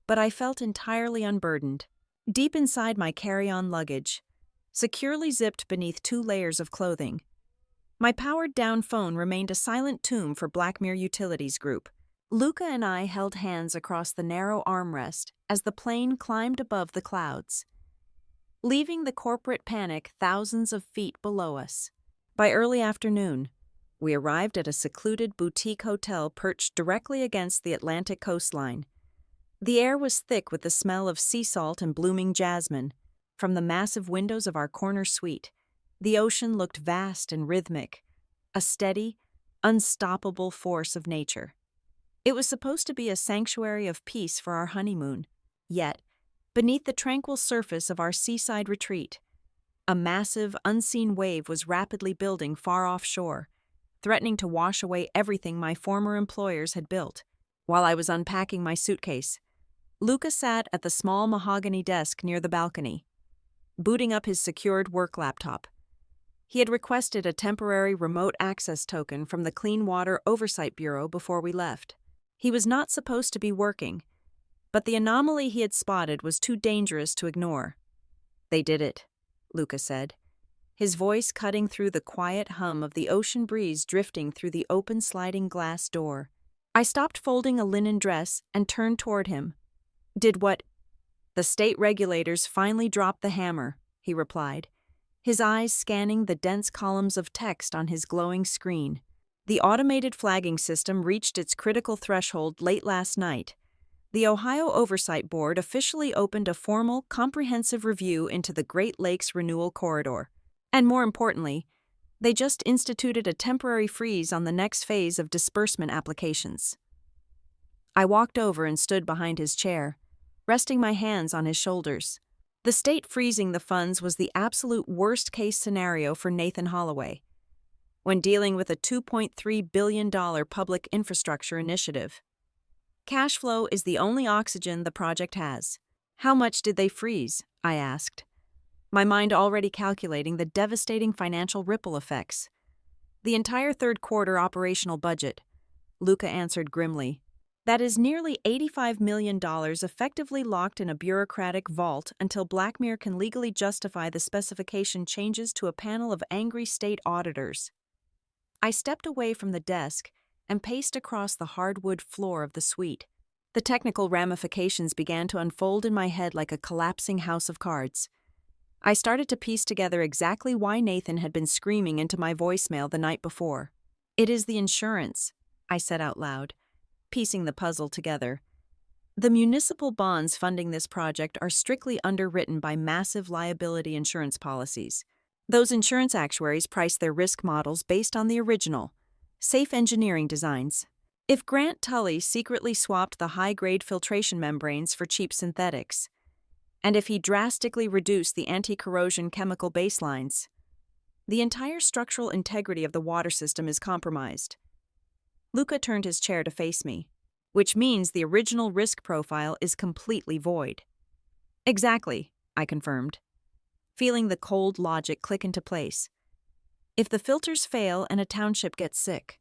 but I felt entirely unburdened. Deep inside my carry-on luggage, securely zipped beneath 2 layers of clothing, my powered-down phone remained a silent tomb for Blackmere Utilities Group. Luca and I held hands across the narrow armrest as the plane climbed above the clouds, leaving the corporate panic thousands of feet below us. By early afternoon, we arrived at a secluded boutique hotel perched directly against the Atlantic coastline. The air was thick with the smell of sea salt and blooming jasmine. From the massive windows of our corner suite, the ocean looked vast and rhythmic, a steady, unstoppable force of nature. It was supposed to be a sanctuary of peace for our honeymoon, yet, beneath the tranquil surface of our seaside retreat, a massive, unseen wave was rapidly building far offshore, threatening to wash away everything my former employers had built. While I was unpacking my suitcase, Luca sat at the small mahogany desk near the balcony, booting up his secured work laptop. He had requested a temporary remote access token from the Clean Water Oversight Bureau before we left. He was not supposed to be working, but the anomaly he had spotted was too dangerous to ignore. "They did it," Luca said, his voice cutting through the quiet hum of the ocean breeze drifting through the open sliding glass door. I stopped folding a linen dress and turned toward him. "Did what?" "The state regulators finally dropped the hammer," he replied, his eyes scanning the dense columns of text on his glowing screen. "The automated flagging system reached its critical threshold late last night. The Ohio Oversight Board officially opened a formal, comprehensive review into the Great Lakes Renewal Corridor. And more importantly, they just instituted a temporary freeze on the next phase of disbursement applications." I walked over and stood behind his chair, resting my hands on his shoulders. The state freezing the funds was the absolute worst-case scenario for Nathan Holloway. when dealing with a $2.3 billion public infrastructure initiative. Cash flow is the only oxygen the project has. How much did they freeze? I asked, my mind already calculating the devastating financial ripple effects. The entire third quarter operational budget, Luca answered grimly. That is nearly $85 million effectively locked in a bureaucratic vault until Blackmere can legally justify the specification changes to a panel of angry state auditors. I stepped away from the desk and paced across the hardwood floor of the suite. The technical ramifications began to unfold in my head like a collapsing house of cards. I started to piece together exactly why Nathan had been screaming into my voicemail the night before. It is the insurance, I said out loud, piecing the puzzle together. The municipal bonds funding this project are strictly underwritten by massive liability insurance policies. Those insurance actuaries price their risk models based on the original, safe engineering designs. If Grant Tully secretly swapped the high-grade filtration membranes for cheap synthetics, and if he drastically reduced the anti-corrosion chemical baselines, the entire structural integrity of the water system is compromised. Luca turned his chair to face me, which means the original risk profile is completely void. Exactly, I confirmed, feeling the cold logic click into place. If the filters fail and a township gets sick,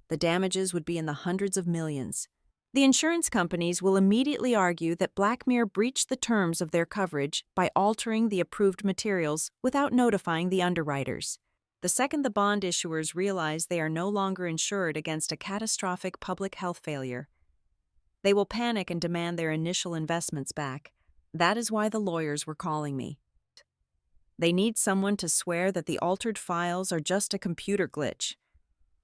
the damages would be in the hundreds of millions. The insurance companies will immediately argue that Blackmere breached the terms of their coverage by altering the approved materials without notifying the underwriters. The second the bond issuers realize they are no longer insured against a catastrophic public health failure, they will panic and demand their initial investments back. That is why the lawyers were calling me. They need someone to swear that the altered files are just a computer glitch,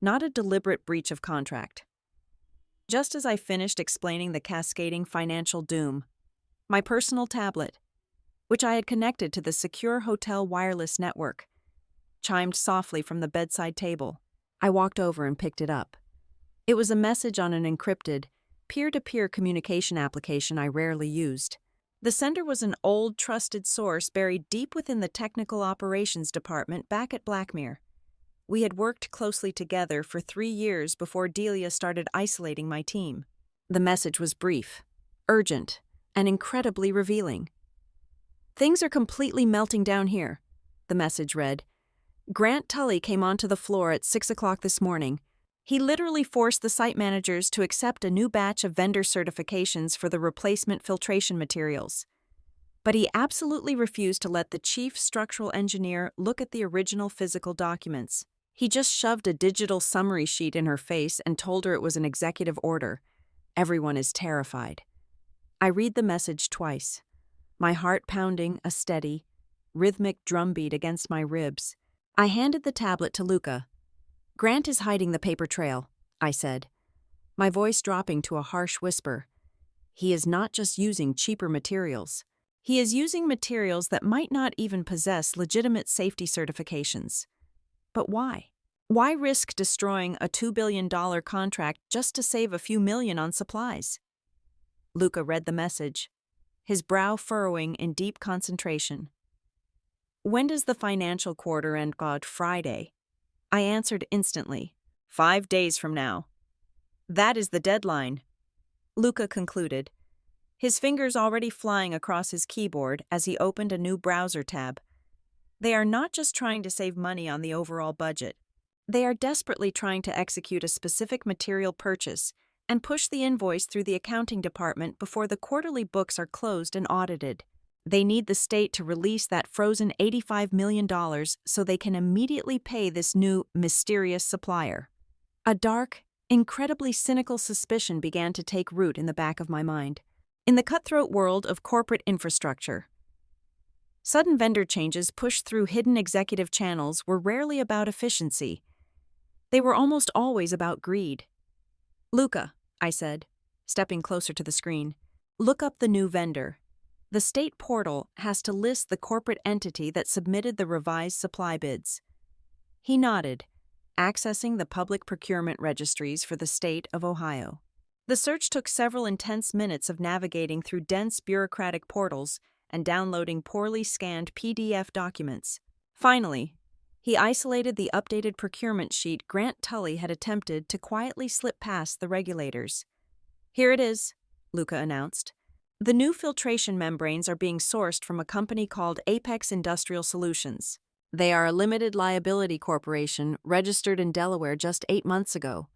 not a deliberate breach of contract. Just as I finished explaining the cascading financial doom, my personal tablet, which I had connected to the secure hotel wireless network, chimed softly from the bedside table. I walked over and picked it up. It was a message on an encrypted, peer-to-peer communication application I rarely used. The sender was an old, trusted source buried deep within the technical operations department back at Blackmere. We had worked closely together for 3 years before Delia started isolating my team. The message was brief, urgent, and incredibly revealing. Things are completely melting down here, the message read. Grant Tully came onto the floor at 6 o'clock this morning. He literally forced the site managers to accept a new batch of vendor certifications for the replacement filtration materials. But he absolutely refused to let the chief structural engineer look at the original physical documents. He just shoved a digital summary sheet in her face and told her it was an executive order. Everyone is terrified. I read the message twice, my heart pounding a steady, rhythmic drumbeat against my ribs. I handed the tablet to Luca. Grant is hiding the paper trail, I said, my voice dropping to a harsh whisper. He is not just using cheaper materials. He is using materials that might not even possess legitimate safety certifications. But why? Why risk destroying a $2 billion contract just to save a few million on supplies? Luca read the message, his brow furrowing in deep concentration. When does the financial quarter end? God, Friday. I answered instantly. 5 days from now. That is the deadline, Luca concluded, his fingers already flying across his keyboard as he opened a new browser tab. They are not just trying to save money on the overall budget. They are desperately trying to execute a specific material purchase and push the invoice through the accounting department before the quarterly books are closed and audited. They need the state to release that frozen $85 million so they can immediately pay this new, mysterious supplier. A dark, incredibly cynical suspicion began to take root in the back of my mind. In the cutthroat world of corporate infrastructure, sudden vendor changes pushed through hidden executive channels were rarely about efficiency. They were almost always about greed. Luca, I said, stepping closer to the screen, look up the new vendor. The state portal has to list the corporate entity that submitted the revised supply bids. He nodded, accessing the public procurement registries for the state of Ohio. The search took several intense minutes of navigating through dense bureaucratic portals and downloading poorly scanned PDF documents. Finally, He isolated the updated procurement sheet Grant Tully had attempted to quietly slip past the regulators. "Here it is," Luca announced. "The new filtration membranes are being sourced from a company called Apex Industrial Solutions. They are a limited liability corporation registered in Delaware just 8 months ago."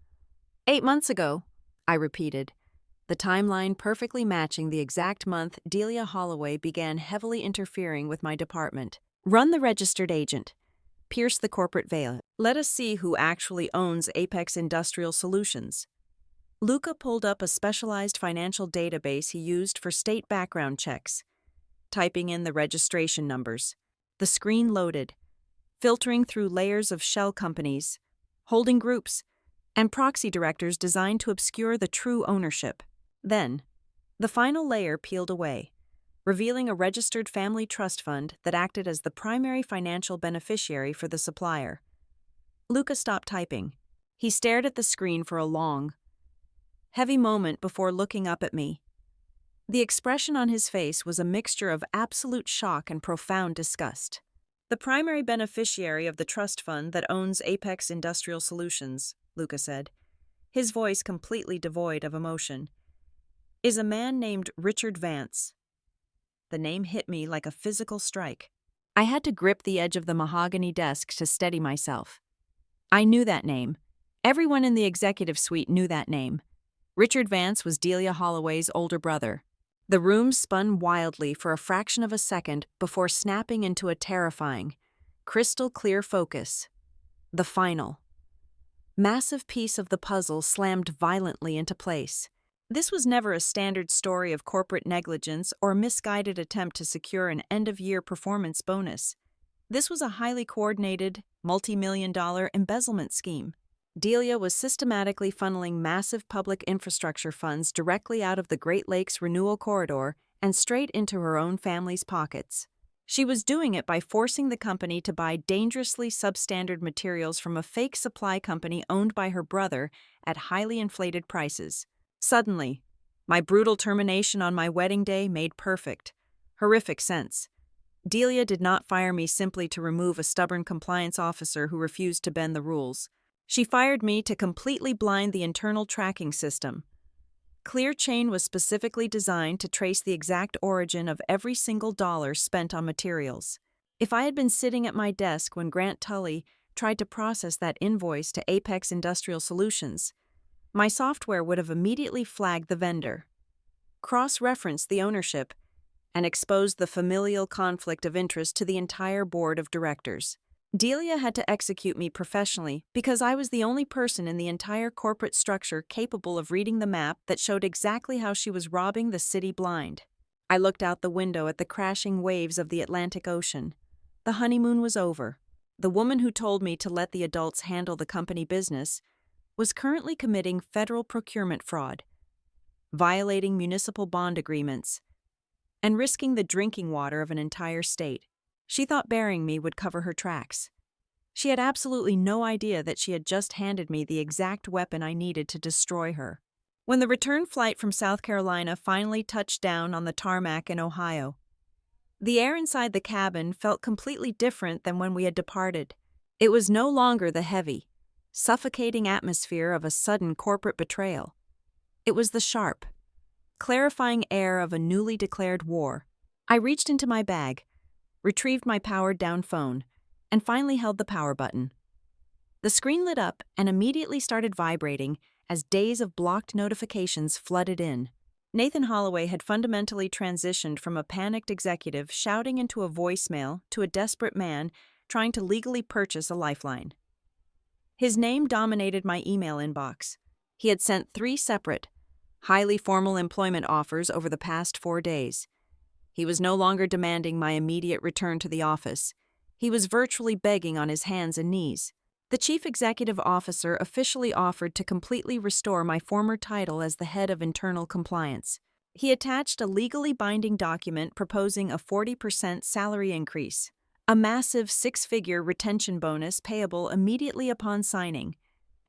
8 months ago, I repeated, the timeline perfectly matching the exact month Delia Holloway began heavily interfering with my department. "Run the registered agent. Pierce the corporate veil. Let us see who actually owns Apex Industrial Solutions." Luca pulled up a specialized financial database he used for state background checks, typing in the registration numbers. The screen loaded, filtering through layers of shell companies, holding groups, and proxy directors designed to obscure the true ownership. Then, the final layer peeled away, revealing a registered family trust fund that acted as the primary financial beneficiary for the supplier. Luca stopped typing. He stared at the screen for a long, heavy moment before looking up at me. The expression on his face was a mixture of absolute shock and profound disgust. "The primary beneficiary of the trust fund that owns Apex Industrial Solutions," Luca said, his voice completely devoid of emotion, "is a man named Richard Vance." The name hit me like a physical strike. I had to grip the edge of the mahogany desk to steady myself. I knew that name. Everyone in the executive suite knew that name. Richard Vance was Delia Holloway's older brother. The room spun wildly for a fraction of a second before snapping into a terrifying, crystal-clear focus. The final, massive piece of the puzzle slammed violently into place. This was never a standard story of corporate negligence or a misguided attempt to secure an end-of-year performance bonus. This was a highly coordinated, multi-million-dollar embezzlement scheme. Delia was systematically funneling massive public infrastructure funds directly out of the Great Lakes Renewal Corridor and straight into her own family's pockets. She was doing it by forcing the company to buy dangerously substandard materials from a fake supply company owned by her brother at highly inflated prices. Suddenly, my brutal termination on my wedding day made perfect, horrific sense. Delia did not fire me simply to remove a stubborn compliance officer who refused to bend the rules. She fired me to completely blind the internal tracking system. ClearChain was specifically designed to trace the exact origin of every single dollar spent on materials. If I had been sitting at my desk when Grant Tully tried to process that invoice to Apex Industrial Solutions, my software would have immediately flagged the vendor, cross-referenced the ownership, and exposed the familial conflict of interest to the entire board of directors. Delia had to execute me professionally because I was the only person in the entire corporate structure capable of reading the map that showed exactly how she was robbing the city blind. I looked out the window at the crashing waves of the Atlantic Ocean. The honeymoon was over. The woman who told me to let the adults handle the company business was currently committing federal procurement fraud, violating municipal bond agreements, and risking the drinking water of an entire state. She thought burying me would cover her tracks. She had absolutely no idea that she had just handed me the exact weapon I needed to destroy her. When the return flight from South Carolina finally touched down on the tarmac in Ohio, the air inside the cabin felt completely different than when we had departed. It was no longer the heavy, suffocating atmosphere of a sudden corporate betrayal. It was the sharp, clarifying air of a newly declared war. I reached into my bag, retrieved my powered-down phone, and finally held the power button. The screen lit up and immediately started vibrating as days of blocked notifications flooded in. Nathan Holloway had fundamentally transitioned from a panicked executive shouting into a voicemail to a desperate man trying to legally purchase a lifeline. His name dominated my email inbox. He had sent 3 separate, highly formal employment offers over the past 4 days. He was no longer demanding my immediate return to the office. He was virtually begging on his hands and knees. The chief executive officer officially offered to completely restore my former title as the head of internal compliance. He attached a legally binding document proposing a 40% salary increase, a massive 6-figure retention bonus payable immediately upon signing,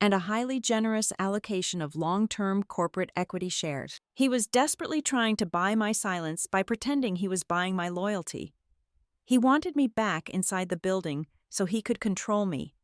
and a highly generous allocation of long-term corporate equity shares. He was desperately trying to buy my silence by pretending he was buying my loyalty. He wanted me back inside the building so he could control me.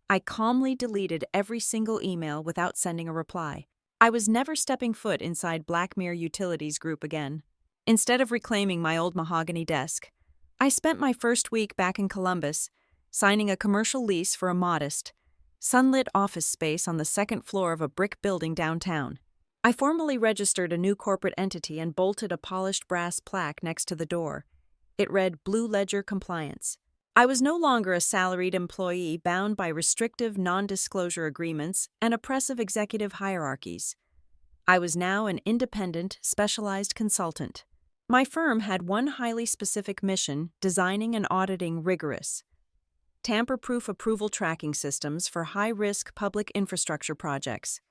I calmly deleted every single email without sending a reply. I was never stepping foot inside Blackmere Utilities Group again. Instead of reclaiming my old mahogany desk, I spent my first week back in Columbus, signing a commercial lease for a modest, sunlit office space on the second floor of a brick building downtown. I formally registered a new corporate entity and bolted a polished brass plaque next to the door. It read Blue Ledger Compliance. I was no longer a salaried employee bound by restrictive non-disclosure agreements and oppressive executive hierarchies. I was now an independent, specialized consultant. My firm had one highly specific mission: designing and auditing rigorous, tamper-proof approval tracking systems for high-risk public infrastructure projects.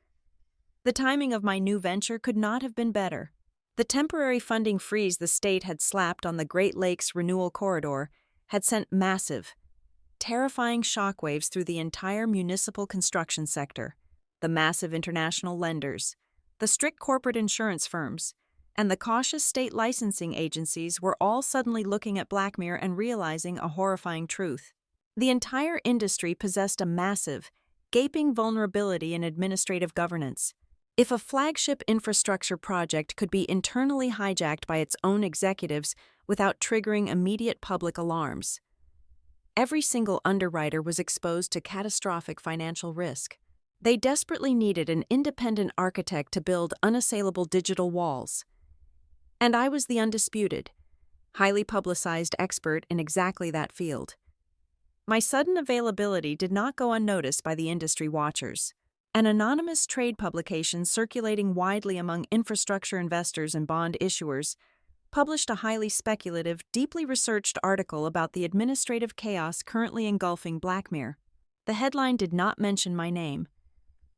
The timing of my new venture could not have been better. The temporary funding freeze the state had slapped on the Great Lakes Renewal Corridor had sent massive, terrifying shockwaves through the entire municipal construction sector. The massive international lenders, the strict corporate insurance firms, and the cautious state licensing agencies were all suddenly looking at Blackmere and realizing a horrifying truth. The entire industry possessed a massive, gaping vulnerability in administrative governance. If a flagship infrastructure project could be internally hijacked by its own executives without triggering immediate public alarms, every single underwriter was exposed to catastrophic financial risk. They desperately needed an independent architect to build unassailable digital walls. And I was the undisputed, highly publicized expert in exactly that field. My sudden availability did not go unnoticed by the industry watchers. An anonymous trade publication circulating widely among infrastructure investors and bond issuers published a highly speculative, deeply researched article about the administrative chaos currently engulfing Blackmere. The headline did not mention my name,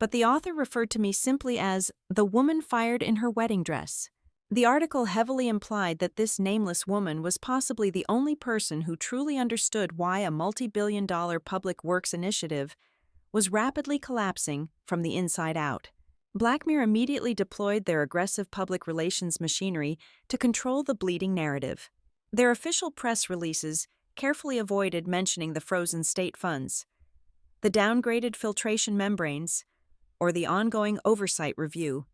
but the author referred to me simply as the woman fired in her wedding dress. The article heavily implied that this nameless woman was possibly the only person who truly understood why a multi-billion-dollar public works initiative was rapidly collapsing from the inside out. Blackmere immediately deployed their aggressive public relations machinery to control the bleeding narrative. Their official press releases carefully avoided mentioning the frozen state funds, the downgraded filtration membranes, or the ongoing oversight review.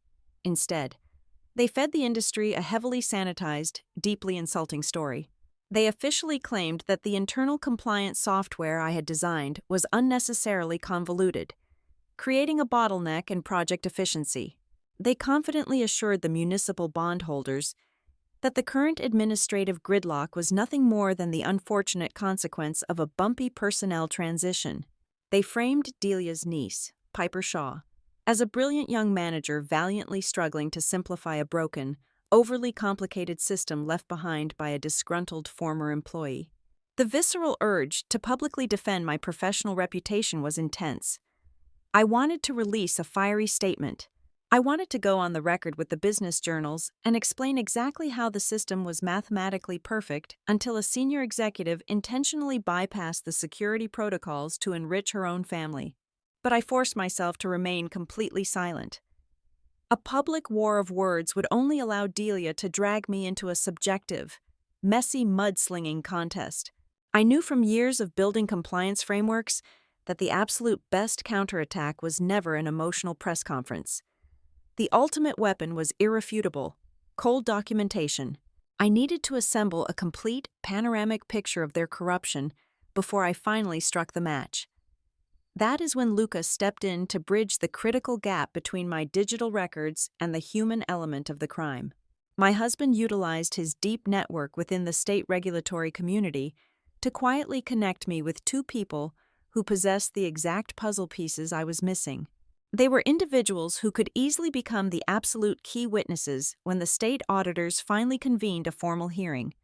Instead, they fed the industry a heavily sanitized, deeply insulting story. They officially claimed that the internal compliance software I had designed was unnecessarily convoluted, creating a bottleneck in project efficiency. They confidently assured the municipal bondholders that the current administrative gridlock was nothing more than the unfortunate consequence of a bumpy personnel transition. They framed Delia's niece, Piper Shaw, as a brilliant young manager valiantly struggling to simplify a broken, overly complicated system left behind by a disgruntled former employee. The visceral urge to publicly defend my professional reputation was intense. I wanted to release a fiery statement. I wanted to go on the record with the business journals and explain exactly how the system was mathematically perfect until a senior executive intentionally bypassed the security protocols to enrich her own family. But I forced myself to remain completely silent. A public war of words would only allow Delia to drag me into a subjective, messy mudslinging contest. I knew from years of building compliance frameworks that the absolute best counterattack was never an emotional press conference. The ultimate weapon was irrefutable, cold documentation. I needed to assemble a complete, panoramic picture of their corruption before I finally struck the match. That is when Luca stepped in to bridge the critical gap between my digital records and the human element of the crime. My husband utilized his deep network within the state regulatory community to quietly connect me with two people who possessed the exact puzzle pieces I was missing. They were individuals who could easily become the absolute key witnesses when the state auditors finally convened a formal hearing.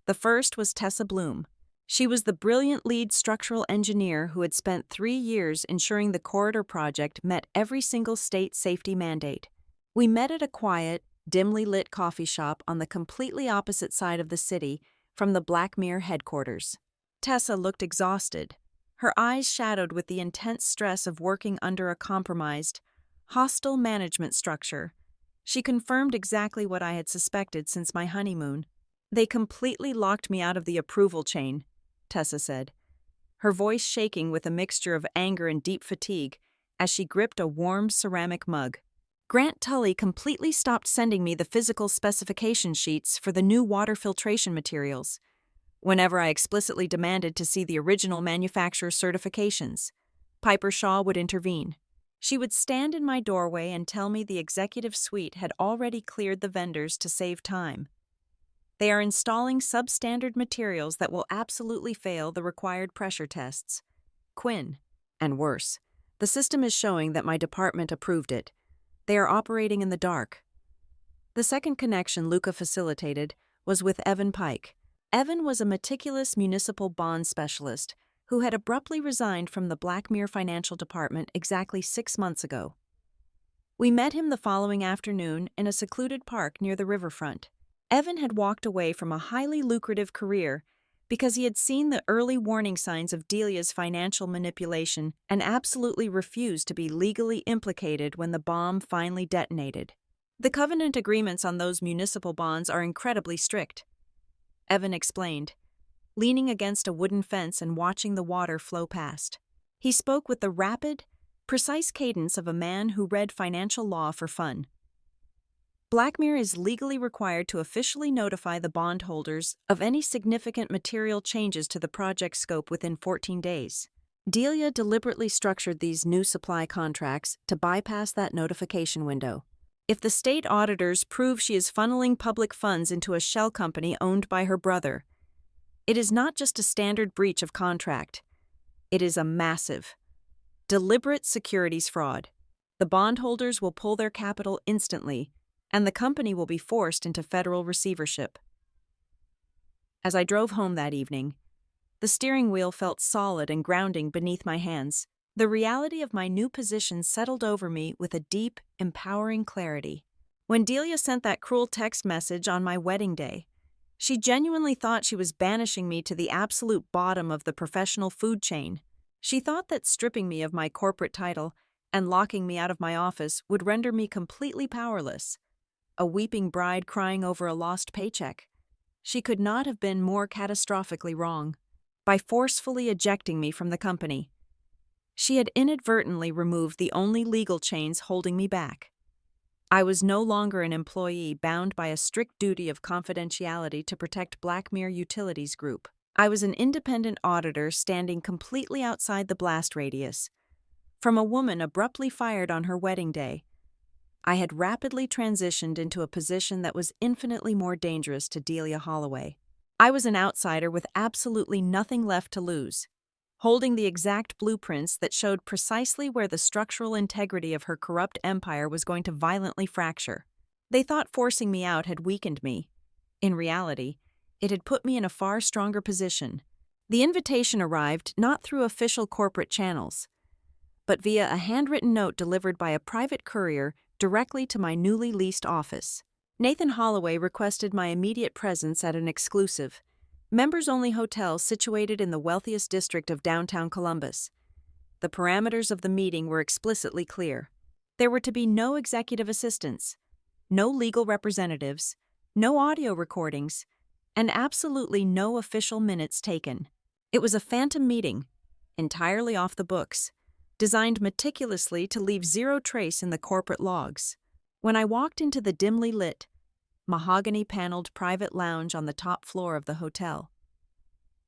The first was Tessa Bloom. She was the brilliant lead structural engineer who had spent 3 years ensuring the corridor project met every single state safety mandate. We met at a quiet, dimly lit coffee shop on the completely opposite side of the city from the Blackmere headquarters. Tessa looked exhausted, her eyes shadowed with the intense stress of working under a compromised, hostile management structure. She confirmed exactly what I had suspected since my honeymoon. "They completely locked me out of the approval chain," Tessa said. her voice shaking with a mixture of anger and deep fatigue as she gripped a warm ceramic mug. Grant Tully completely stopped sending me the physical specification sheets for the new water filtration materials. Whenever I explicitly demanded to see the original manufacturer certifications, Piper Shaw would intervene. She would stand in my doorway and tell me the executive suite had already cleared the vendors to save time. They are installing substandard materials that will absolutely fail the required pressure tests. Quinn. And worse, the system is showing that my department approved it. They are operating in the dark. The second connection Luca facilitated was with Evan Pike. Evan was a meticulous municipal bond specialist who had abruptly resigned from the Blackmere Financial Department exactly 6 months ago. We met him the following afternoon in a secluded park near the riverfront. Evan had walked away from a highly lucrative career because he had seen the early warning signs of Delia's financial manipulation and absolutely refused to be legally implicated when the bomb finally detonated. The covenant agreements on those municipal bonds are incredibly strict, Evan explained, leaning against a wooden fence and watching the water flow past. He spoke with the rapid, precise cadence of a man who read financial law for fun. Blackmere is legally required to officially notify the bondholders of any significant material changes to the project scope within 14 days. Delia deliberately structured these new supply contracts to bypass that notification window. If the state auditors prove she is funneling public funds into a shell company owned by her brother, it is not just a standard breach of contract. It is a massive, deliberate securities fraud. The bondholders will pull their capital instantly, and the company will be forced into federal receivership. As I drove home that evening, the steering wheel felt solid and grounding beneath my hands. The reality of my new position settled over me with a deep, empowering clarity. When Delia sent that cruel text message on my wedding day, she genuinely thought she was banishing me to the absolute bottom of the professional food chain. She thought that stripping me of my corporate title and locking me out of my office would render me completely powerless, a weeping bride crying over a lost paycheck. She could not have been more catastrophically wrong. By forcefully ejecting me from the company, she had inadvertently removed the only legal chains holding me back. I was no longer an employee bound by a strict duty of confidentiality to protect Blackmere Utilities Group. I was an independent auditor standing completely outside the blast radius. From a woman abruptly fired on her wedding day, I had rapidly transitioned into a position that was infinitely more dangerous to Delia Holloway. I was an outsider with absolutely nothing left to lose, holding the exact blueprints that showed precisely where the structural integrity of her corrupt empire was going to violently fracture. They thought forcing me out had weakened me. In reality, it had put me in a far stronger position. The invitation arrived not through official corporate channels, but via a handwritten note delivered by a private courier directly to my newly leased office. Nathan Holloway requested my immediate presence at an exclusive, members-only hotel situated in the wealthiest district of downtown Columbus. The parameters of the meeting were explicitly clear. There were to be no executive assistants, no legal representatives, no audio recordings, and absolutely no official minutes taken. It was a phantom meeting, entirely off the books, designed meticulously to leave zero trace in the corporate logs. When I walked into the dimly lit, mahogany-paneled private lounge on the top floor of the hotel,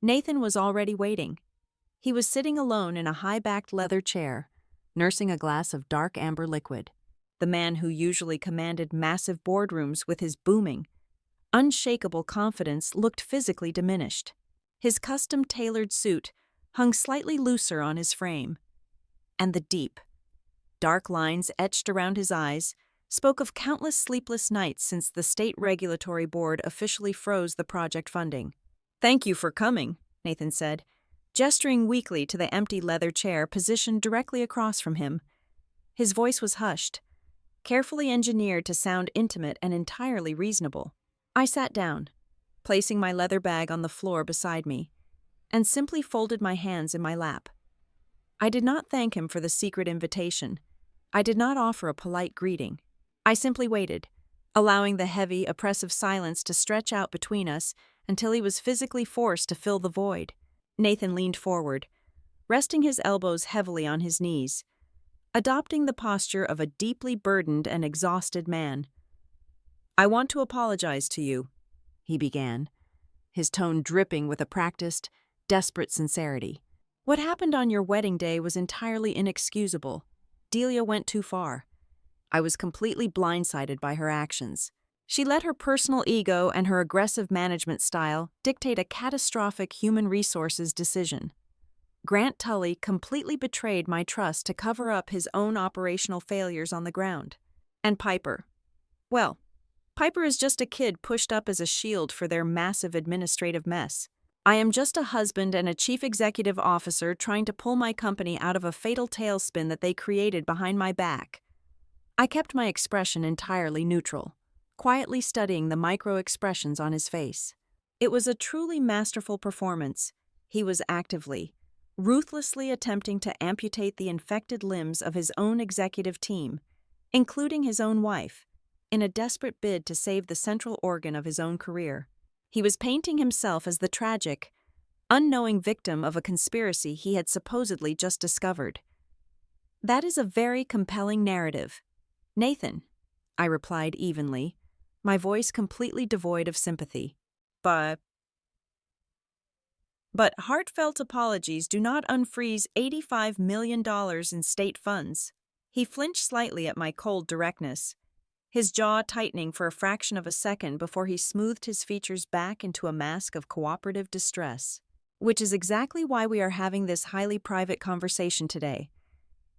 Nathan was already waiting. He was sitting alone in a high-backed leather chair, nursing a glass of dark amber liquid. The man who usually commanded massive boardrooms with his booming, unshakable confidence looked physically diminished. His custom-tailored suit hung slightly looser on his frame, and the deep, dark lines etched around his eyes spoke of countless sleepless nights since the state regulatory board officially froze the project funding. "Thank you for coming," Nathan said, gesturing weakly to the empty leather chair positioned directly across from him. His voice was hushed, carefully engineered to sound intimate and entirely reasonable. I sat down, placing my leather bag on the floor beside me, and simply folded my hands in my lap. I did not thank him for the secret invitation. I did not offer a polite greeting. I simply waited, allowing the heavy, oppressive silence to stretch out between us until he was physically forced to fill the void. Nathan leaned forward, resting his elbows heavily on his knees, adopting the posture of a deeply burdened and exhausted man. "I want to apologize to you," he began, his tone dripping with a practiced, desperate sincerity. "What happened on your wedding day was entirely inexcusable. Delia went too far. I was completely blindsided by her actions. She let her personal ego and her aggressive management style dictate a catastrophic human resources decision. Grant Tully completely betrayed my trust to cover up his own operational failures on the ground. And Piper. Well, Piper is just a kid pushed up as a shield for their massive administrative mess. I am just a husband and a chief executive officer trying to pull my company out of a fatal tailspin that they created behind my back." I kept my expression entirely neutral, quietly studying the micro-expressions on his face. It was a truly masterful performance. He was actively, ruthlessly attempting to amputate the infected limbs of his own executive team, including his own wife, in a desperate bid to save the central organ of his own career. He was painting himself as the tragic, unknowing victim of a conspiracy he had supposedly just discovered. "That is a very compelling narrative, Nathan," I replied evenly, my voice completely devoid of sympathy. But heartfelt apologies do not unfreeze $85 million in state funds. He flinched slightly at my cold directness, his jaw tightening for a fraction of a second before he smoothed his features back into a mask of cooperative distress. "Which is exactly why we are having this highly private conversation today.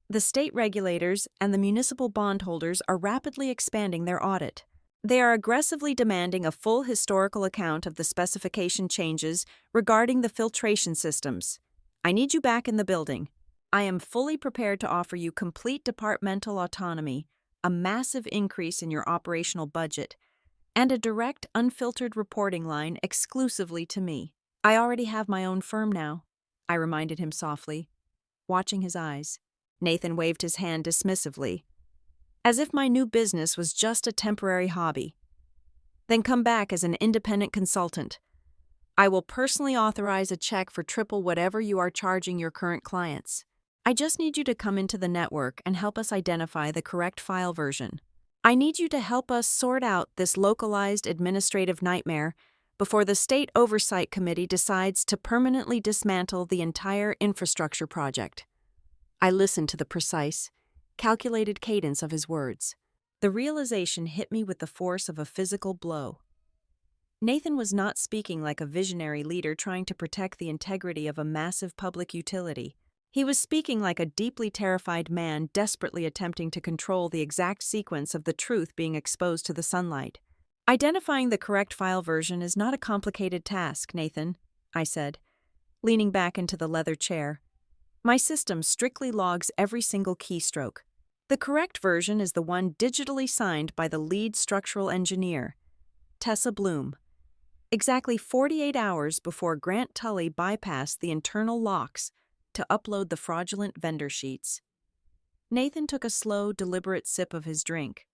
The state regulators and the municipal bondholders are rapidly expanding their audit. They are aggressively demanding a full historical account of the specification changes regarding the filtration systems. I need you back in the building. I am fully prepared to offer you complete departmental autonomy, a massive increase in your operational budget, and a direct, unfiltered reporting line exclusively to me. I already have my own firm now," I reminded him softly, watching his eyes. Nathan waved his hand dismissively, as if my new business was just a temporary hobby. "Then come back as an independent consultant. I will personally authorize a check for triple whatever you are charging your current clients. I just need you to come into the network and help us identify the correct file version. I need you to help us sort out this localized administrative nightmare before the State Oversight Committee decides to permanently dismantle the entire infrastructure project." I listened to the precise, calculated cadence of his words. The realization hit me with the force of a physical blow. Nathan was not speaking like a visionary leader trying to protect the integrity of a massive public utility. He was speaking like a deeply terrified man desperately attempting to control the exact sequence of the truth being exposed to the sunlight. "Identifying the correct file version is not a complicated task, Nathan," I said, leaning back into the leather chair. "My system strictly logs every single keystroke. The correct version is the one digitally signed by the lead structural engineer, Tessa Bloom, exactly 48 hours before Grant Tully bypassed the internal locks to upload the fraudulent vendor sheets." Nathan took a slow, deliberate sip of his drink,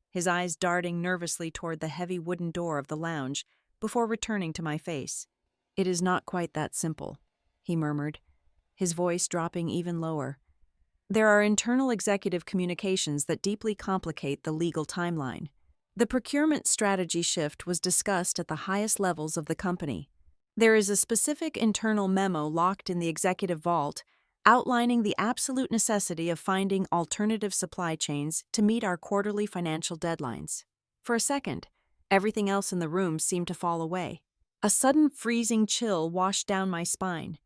his eyes darting nervously toward the heavy wooden door of the lounge before returning to my face. "It is not quite that simple," he murmured, his voice dropping even lower. "There are internal executive communications that deeply complicate the legal timeline. The procurement strategy shift was discussed at the highest levels of the company. There is a specific internal memo locked in the executive vault outlining the absolute necessity of finding alternative supply chains to meet our quarterly financial deadlines." For a second, everything else in the room seemed to fall away. A sudden freezing chill washed down my spine,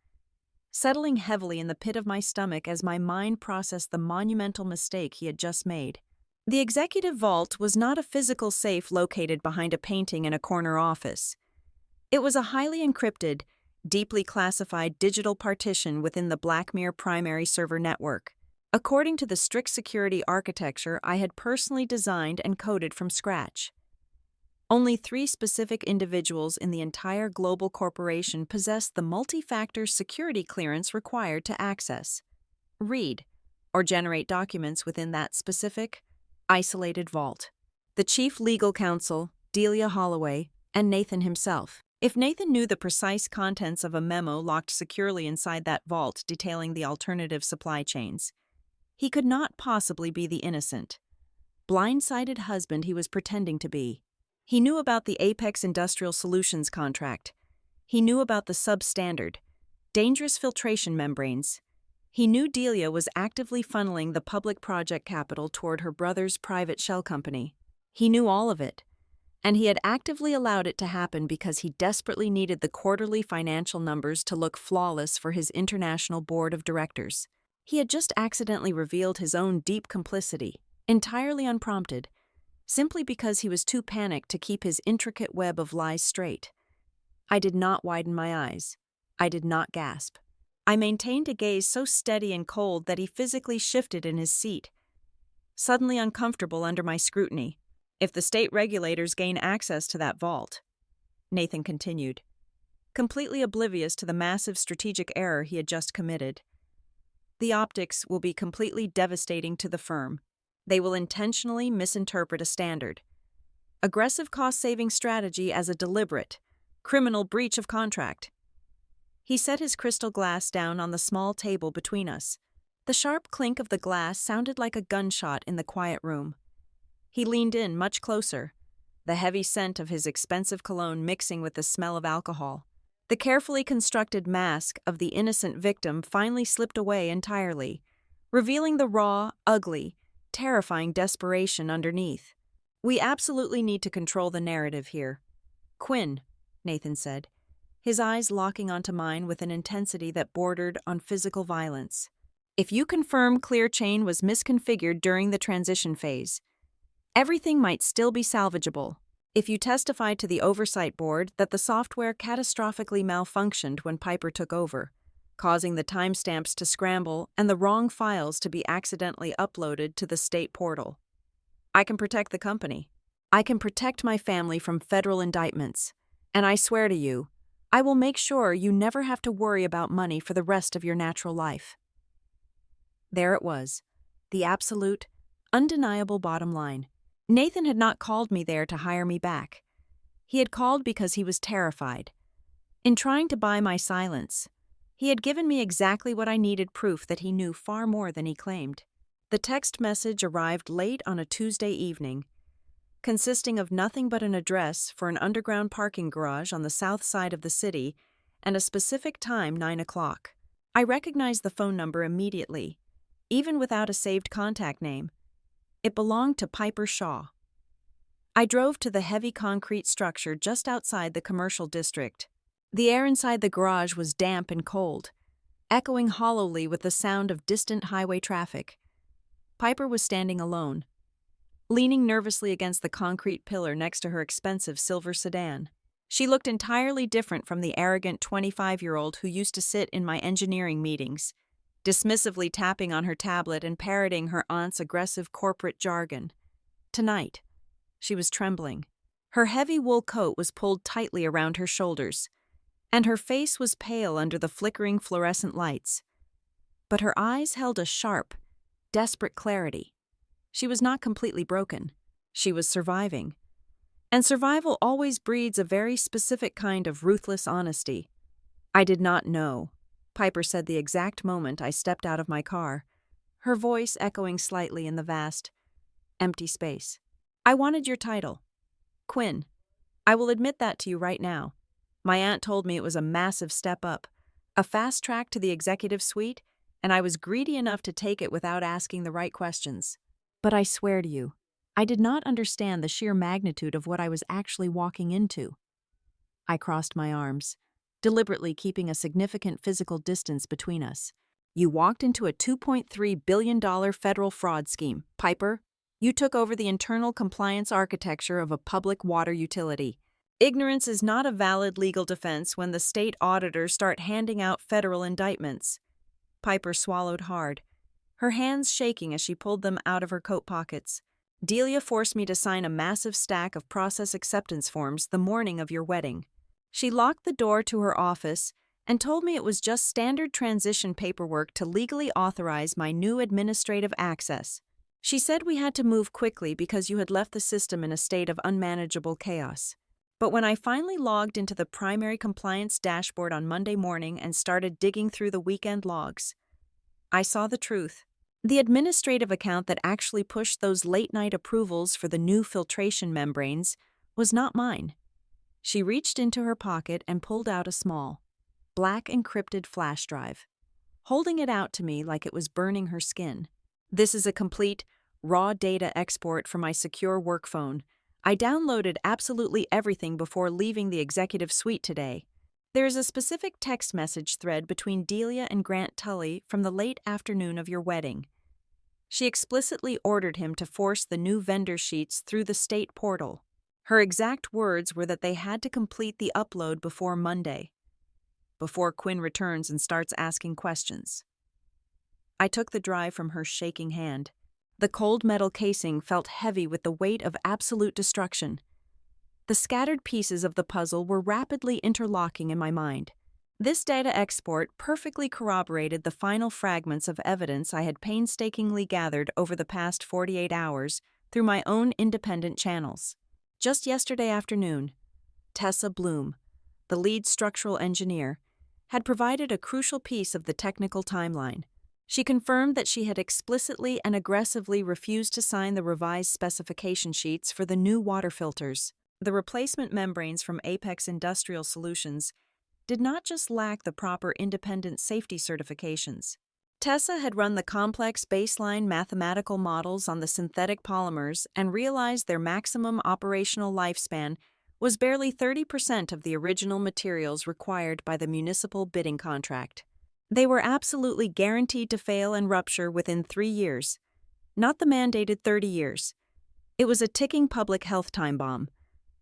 settling heavily in the pit of my stomach as my mind processed the monumental mistake he had just made. The executive vault was not a physical safe located behind a painting in a corner office. It was a highly encrypted, deeply classified digital partition within the Blackmere primary server network, according to the strict security architecture I had personally designed and coded from scratch. Only 3 specific individuals in the entire global corporation possessed the multi-factor security clearance required to access, read, or generate documents within that specific, isolated vault: the chief legal counsel, Delia Holloway, and Nathan himself. If Nathan knew the precise contents of a memo locked securely inside that vault detailing the alternative supply chains, he could not possibly be the innocent, blindsided husband he was pretending to be. He knew about the Apex Industrial Solutions contract. He knew about the substandard, dangerous filtration membranes. He knew Delia was actively funneling the public project capital toward her brother's private shell company. He knew all of it, and he had actively allowed it to happen because he desperately needed the quarterly financial numbers to look flawless for his international board of directors. He had just accidentally revealed his own deep complicity, entirely unprompted, simply because he was too panicked to keep his intricate web of lies straight. I did not widen my eyes. I did not gasp. I maintained a gaze so steady and cold that he physically shifted in his seat, suddenly uncomfortable under my scrutiny. If the state regulators gain access to that vault, Nathan continued, completely oblivious to the massive strategic error he had just committed, the optics will be completely devastating to the firm. They will intentionally misinterpret a standard, aggressive cost-saving strategy as a deliberate, criminal breach of contract. He set his crystal glass down on the small table between us. The sharp clink of the glass sounded like a gunshot in the quiet room. He leaned in much closer, the heavy scent of his expensive cologne mixing with the smell of alcohol. The carefully constructed mask of the innocent victim finally slipped away entirely, revealing the raw, ugly, terrifying desperation underneath. We absolutely need to control the narrative here. Quinn, Nathan said, his eyes locking onto mine with an intensity that bordered on physical violence. If you confirm ClearChain was misconfigured during the transition phase, everything might still be salvageable. If you testify to the oversight board that the software catastrophically malfunctioned when Piper took over, causing the timestamps to scramble and the wrong files to be accidentally uploaded to the state portal, I can protect the company. I can protect my family from federal indictments. And I swear to you, I will make sure you never have to worry about money for the rest of your natural life. There it was, the absolute, undeniable bottom line. Nathan had not called me there to hire me back. He had called because he was terrified. In trying to buy my silence, he had given me exactly what I needed, proof that he knew far more than he claimed. The text message arrived late on a Tuesday evening, consisting of nothing but an address for an underground parking garage on the south side of the city and a specific time, 9 o'clock. I recognized the phone number immediately, even without a saved contact name. It belonged to Piper Shaw. I drove to the heavy concrete structure just outside the commercial district. The air inside the garage was damp and cold, echoing hollowly with the sound of distant highway traffic. Piper was standing alone, leaning nervously against the concrete pillar next to her expensive silver sedan. She looked entirely different from the arrogant 25-year-old who used to sit in my engineering meetings, dismissively tapping on her tablet and parroting her aunt's aggressive corporate jargon. Tonight, she was trembling. Her heavy wool coat was pulled tightly around her shoulders, and her face was pale under the flickering fluorescent lights. But her eyes held a sharp, desperate clarity. She was not completely broken. She was surviving. And survival always breeds a very specific kind of ruthless honesty. I did not know, Piper said the exact moment I stepped out of my car, her voice echoing slightly in the vast, empty space. I wanted your title. Quinn. I will admit that to you right now. My aunt told me it was a massive step up, a fast track to the executive suite, and I was greedy enough to take it without asking the right questions. But I swear to you, I did not understand the sheer magnitude of what I was actually walking into. I crossed my arms, deliberately keeping a significant physical distance between us. You walked into a $2.3 billion federal fraud scheme, Piper. You took over the internal compliance architecture of a public water utility. Ignorance is not a valid legal defense when the state auditors start handing out federal indictments. Piper swallowed hard, her hands shaking as she pulled them out of her coat pockets. Delia forced me to sign a massive stack of process acceptance forms the morning of your wedding. She locked the door to her office and told me it was just standard transition paperwork to legally authorize my new administrative access. She said we had to move quickly because you had left the system in a state of unmanageable chaos. But when I finally logged into the primary compliance dashboard on Monday morning and started digging through the weekend logs, I saw the truth. The administrative account that actually pushed those late-night approvals for the new filtration membranes was not mine. She reached into her pocket and pulled out a small, black encrypted flash drive, holding it out to me like it was burning her skin. This is a complete, raw data export from my secure work phone. I downloaded absolutely everything before leaving the executive suite today. There is a specific text message thread between Delia and Grant Tully from the late afternoon of your wedding. She explicitly ordered him to force the new vendor sheets through the state portal. Her exact words were that they had to complete the upload before Monday, before Quinn returns and starts asking questions. I took the drive from her shaking hand. The cold metal casing felt heavy with the weight of absolute destruction. The scattered pieces of the puzzle were rapidly interlocking in my mind. This data export perfectly corroborated the final fragments of evidence I had painstakingly gathered over the past 48 hours through my own independent channels. Just yesterday afternoon, Tessa Bloom, the lead structural engineer, had provided a crucial piece of the technical timeline. She confirmed that she had explicitly and aggressively refused to sign the revised specification sheets for the new water filters. The replacement membranes from Apex Industrial Solutions did not just lack the proper independent safety certifications. Tessa had run the complex baseline mathematical models on the synthetic polymers and realized their maximum operational lifespan was barely 30% of the original materials required by the municipal bidding contract. They were absolutely guaranteed to fail and rupture within 3 years, not the mandated 30 years. It was a ticking public health time bomb,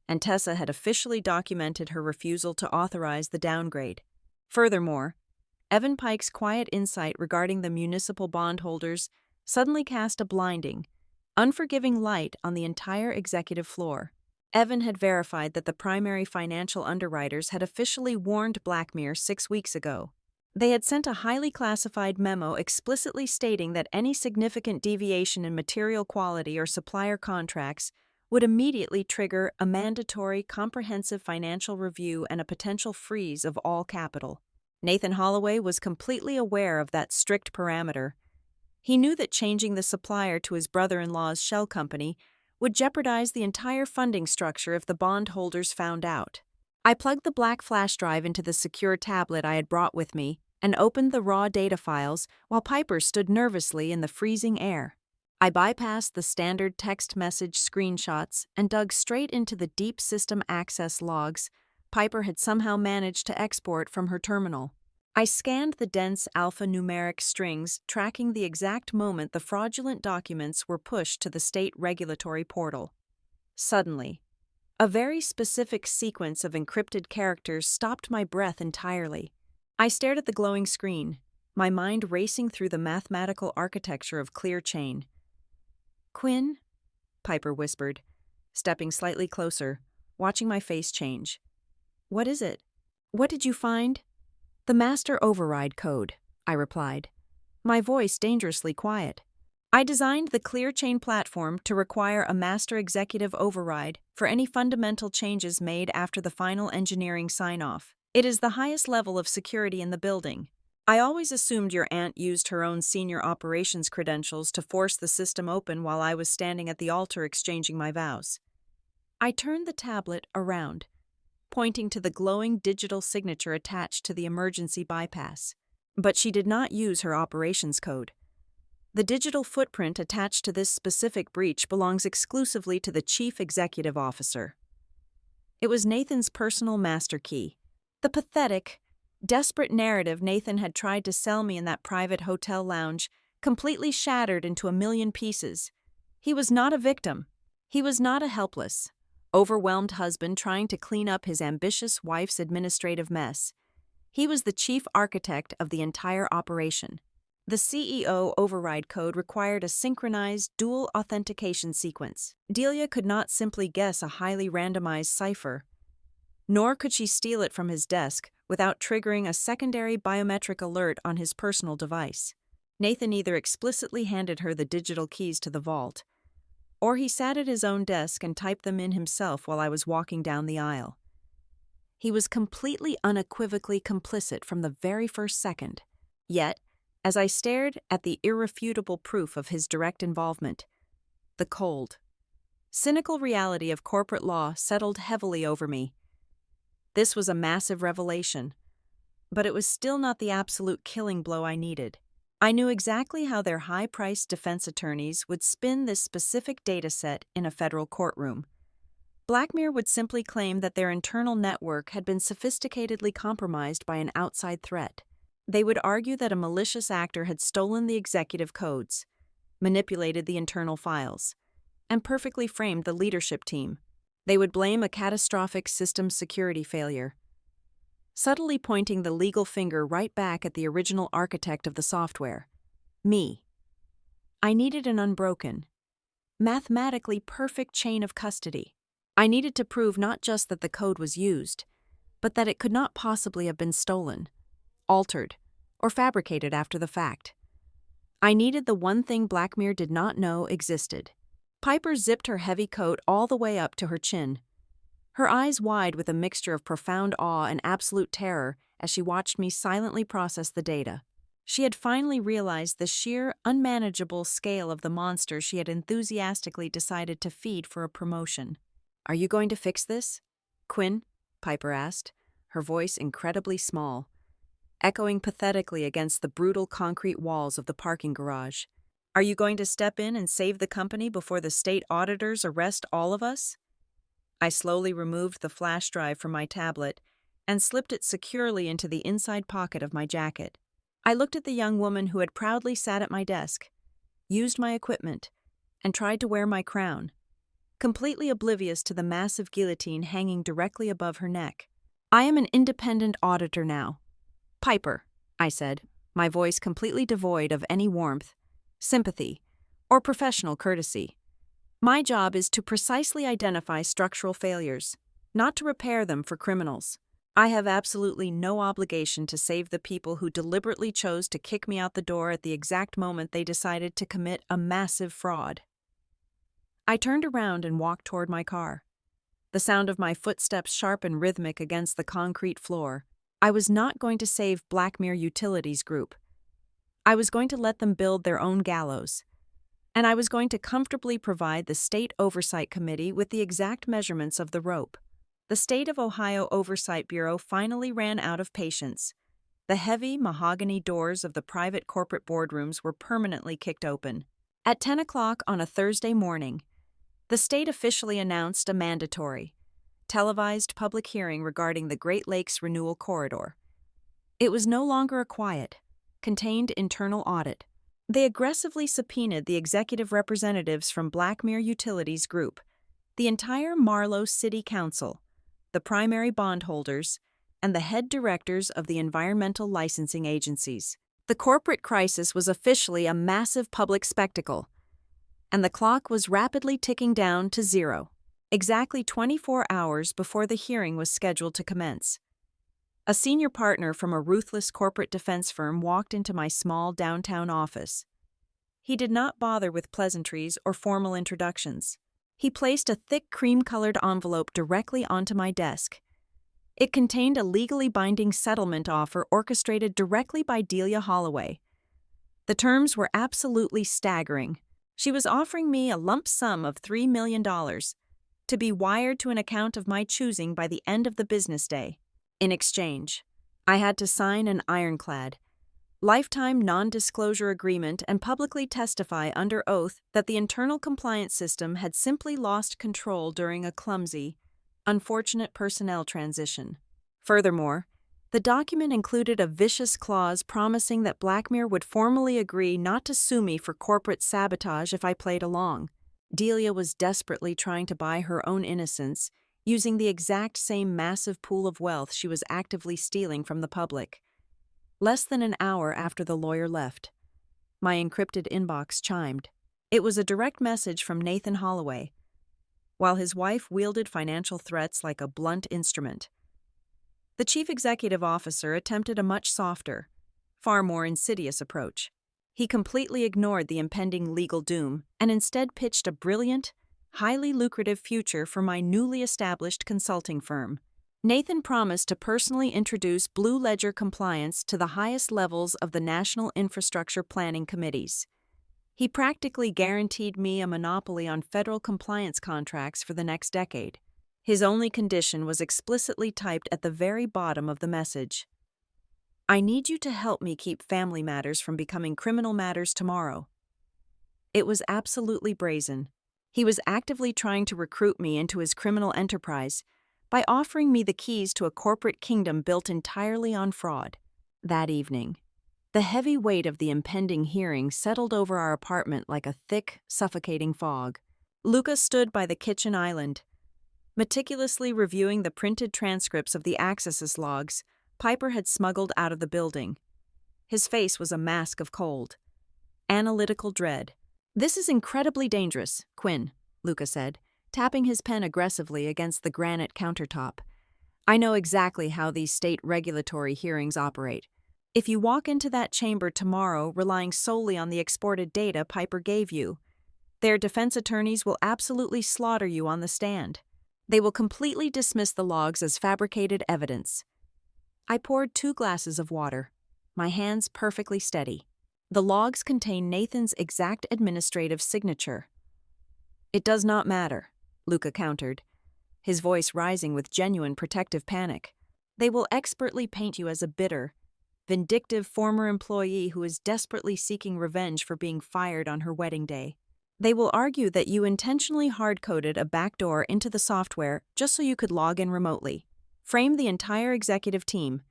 and Tessa had officially documented her refusal to authorize the downgrade. Furthermore, Evan Pike's quiet insight regarding the municipal bondholders suddenly cast a blinding, unforgiving light on the entire executive floor. Evan had verified that the primary financial underwriters had officially warned Blackmere 6 weeks ago. They had sent a highly classified memo explicitly stating that any significant deviation in material quality or supplier contracts would immediately trigger a mandatory comprehensive financial review and a potential freeze of all capital. Nathan Holloway was completely aware of that strict parameter. He knew that changing the supplier to his brother-in-law's shell company would jeopardize the entire funding structure if the bondholders found out. I plugged the black flash drive into the secure tablet I had brought with me and opened the raw data files while Piper stood nervously in the freezing air. I bypassed the standard text message screenshots and dug straight into the deep system access logs Piper had somehow managed to export from her terminal. I scanned the dense alphanumeric strings tracking the exact moment the fraudulent documents were pushed to the state regulatory portal. Suddenly, a very specific sequence of encrypted characters stopped my breath entirely. I stared at the glowing screen, my mind racing through the mathematical architecture of ClearChain. "Quinn," Piper whispered, stepping slightly closer, watching my face change. "What is it? What did you find?" "The master override code," I replied, my voice dangerously quiet. "I designed the ClearChain platform to require a master executive override for any fundamental changes made after the final engineering sign-off. It is the highest level of security in the building. I always assumed your aunt used her own senior operations credentials to force the system open while I was standing at the altar exchanging my vows." I turned the tablet around, pointing to the glowing digital signature attached to the emergency bypass. But she did not use her operations code. The digital footprint attached to this specific breach belongs exclusively to the chief executive officer. It was Nathan's personal master key. The pathetic, desperate narrative Nathan had tried to sell me in that private hotel lounge completely shattered into a million pieces. He was not a victim. He was not a helpless, overwhelmed husband trying to clean up his ambitious wife's administrative mess. He was the chief architect of the entire operation. The CEO override code required a synchronized dual authentication sequence. Delia could not simply guess a highly randomized cipher, nor could she steal it from his desk without triggering a secondary biometric alert on his personal device. Nathan either explicitly handed her the digital keys to the vault, Or he sat at his own desk and typed them in himself while I was walking down the aisle. He was completely unequivocally complicit from the very first second. Yet, as I stared at the irrefutable proof of his direct involvement, the cold, cynical reality of corporate law settled heavily over me. This was a massive revelation, but it was still not the absolute killing blow I needed. I knew exactly how their high-priced defense attorneys would spin this specific dataset in a federal courtroom. Blackmere would simply claim that their internal network had been sophisticatedly compromised by an outside threat. They would argue that a malicious actor had stolen the executive codes, manipulated the internal files, and perfectly framed the leadership team. They would blame a catastrophic system security failure, subtly pointing the legal finger right back at the original architect of the software, me. I needed an unbroken, mathematically perfect chain of custody. I needed to prove not just that the code was used, but that it could not possibly have been stolen, altered, or fabricated after the fact. I needed the one thing Blackmere did not know existed. Piper zipped her heavy coat all the way up to her chin, her eyes wide with a mixture of profound awe and absolute terror as she watched me silently process the data. She had finally realized the sheer, unmanageable scale of the monster she had enthusiastically decided to feed for a promotion. "Are you going to fix this, Quinn?" Piper asked, her voice incredibly small, echoing pathetically against the brutal concrete walls of the parking garage. "Are you going to step in and save the company before the state auditors arrest all of us?" I slowly removed the flash drive from my tablet and slipped it securely into the inside pocket of my jacket. I looked at the young woman who had proudly sat at my desk, used my equipment, and tried to wear my crown, completely oblivious to the massive guillotine hanging directly above her neck. "I am an independent auditor now. Piper," I said, my voice completely devoid of any warmth, sympathy, or professional courtesy. "My job is to precisely identify structural failures, not to repair them for criminals. I have absolutely no obligation to save the people who deliberately chose to kick me out the door at the exact moment they decided to commit a massive fraud." I turned around and walked toward my car, the sound of my footsteps sharp and rhythmic against the concrete floor. I was not going to save Blackmere Utilities Group. I was going to let them build their own gallows, and I was going to comfortably provide the State Oversight Committee with the exact measurements of the rope. The State of Ohio Oversight Bureau finally ran out of patience. The heavy mahogany doors of the private corporate boardrooms were permanently kicked open. At 10 o'clock on a Thursday morning, the state officially announced a mandatory, televised public hearing regarding the Great Lakes Renewal Corridor. It was no longer a quiet, contained internal audit. They aggressively subpoenaed the executive representatives from Blackmere Utilities Group, the entire Marlow City Council, the primary bondholders, and the head directors of the environmental licensing agencies. The corporate crisis was officially a massive public spectacle, and the clock was rapidly ticking down to zero, exactly 24 hours before the hearing was scheduled to commence. A senior partner from a ruthless corporate defense firm walked into my small downtown office. He did not bother with pleasantries or formal introductions. He placed a thick cream-colored envelope directly onto my desk. It contained a legally binding settlement offer orchestrated directly by Delia Holloway. The terms were absolutely staggering. She was offering me a lump sum of $3 million to be wired to an account of my choosing by the end of the business day. In exchange, I had to sign an ironclad, lifetime non-disclosure agreement and publicly testify under oath that the internal compliance system had simply lost control during a clumsy, unfortunate personnel transition. Furthermore, the document included a vicious clause promising that Blackmere would formally agree not to sue me for corporate sabotage if I played along. Delia was desperately trying to buy her own innocence, using the exact same massive pool of wealth she was actively stealing from the public. Less than an hour after the lawyer left, my encrypted inbox chimed. It was a direct message from Nathan Holloway, while his wife wielded financial threats like a blunt instrument. The chief executive officer attempted a much softer, far more insidious approach. He completely ignored the impending legal doom and instead pitched a brilliant, highly lucrative future for my newly established consulting firm. Nathan promised to personally introduce Blue Ledger compliance to the highest levels of the National Infrastructure Planning Committees. He practically guaranteed me a monopoly on federal compliance contracts for the next decade. His only condition was explicitly typed at the very bottom of the message. I need you to help me keep family matters from becoming criminal matters tomorrow. It was absolutely brazen. He was actively trying to recruit me into his criminal enterprise by offering me the keys to a corporate kingdom built entirely on fraud. That evening, the heavy weight of the impending hearing settled over our apartment like a thick, suffocating fog. Luca stood by the kitchen island, meticulously reviewing the printed transcripts of the accesses logs Piper had smuggled out of the building. His face was a mask of cold, analytical dread. "This is incredibly dangerous, Quinn," Luca said, tapping his pen aggressively against the granite countertop. "I know exactly how these state regulatory hearings operate. If you walk into that chamber tomorrow relying solely on the exported data Piper gave you, their defense attorneys will absolutely slaughter you on the stand. They will completely dismiss the logs as fabricated evidence." I poured 2 glasses of water, my hands perfectly steady. The logs contain Nathan's exact administrative signature. "It does not matter," Luca countered, his voice rising with genuine protective panic. "They will expertly paint you as a bitter, vindictive former employee who is desperately seeking revenge for being fired on her wedding day. They will argue that you intentionally hard-coded a backdoor into the software just so you could log in remotely, frame the entire executive team,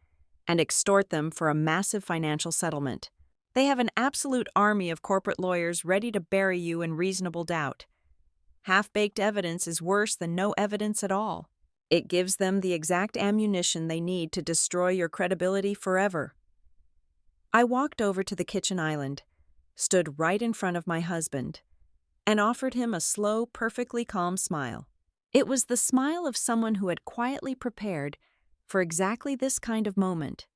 and extort them for a massive financial settlement. They have an absolute army of corporate lawyers ready to bury you in reasonable doubt. Half-baked evidence is worse than no evidence at all. It gives them the exact ammunition they need to destroy your credibility forever." I walked over to the kitchen island, stood right in front of my husband, and offered him a slow, perfectly calm smile. It was the smile of someone who had quietly prepared for exactly this kind of moment.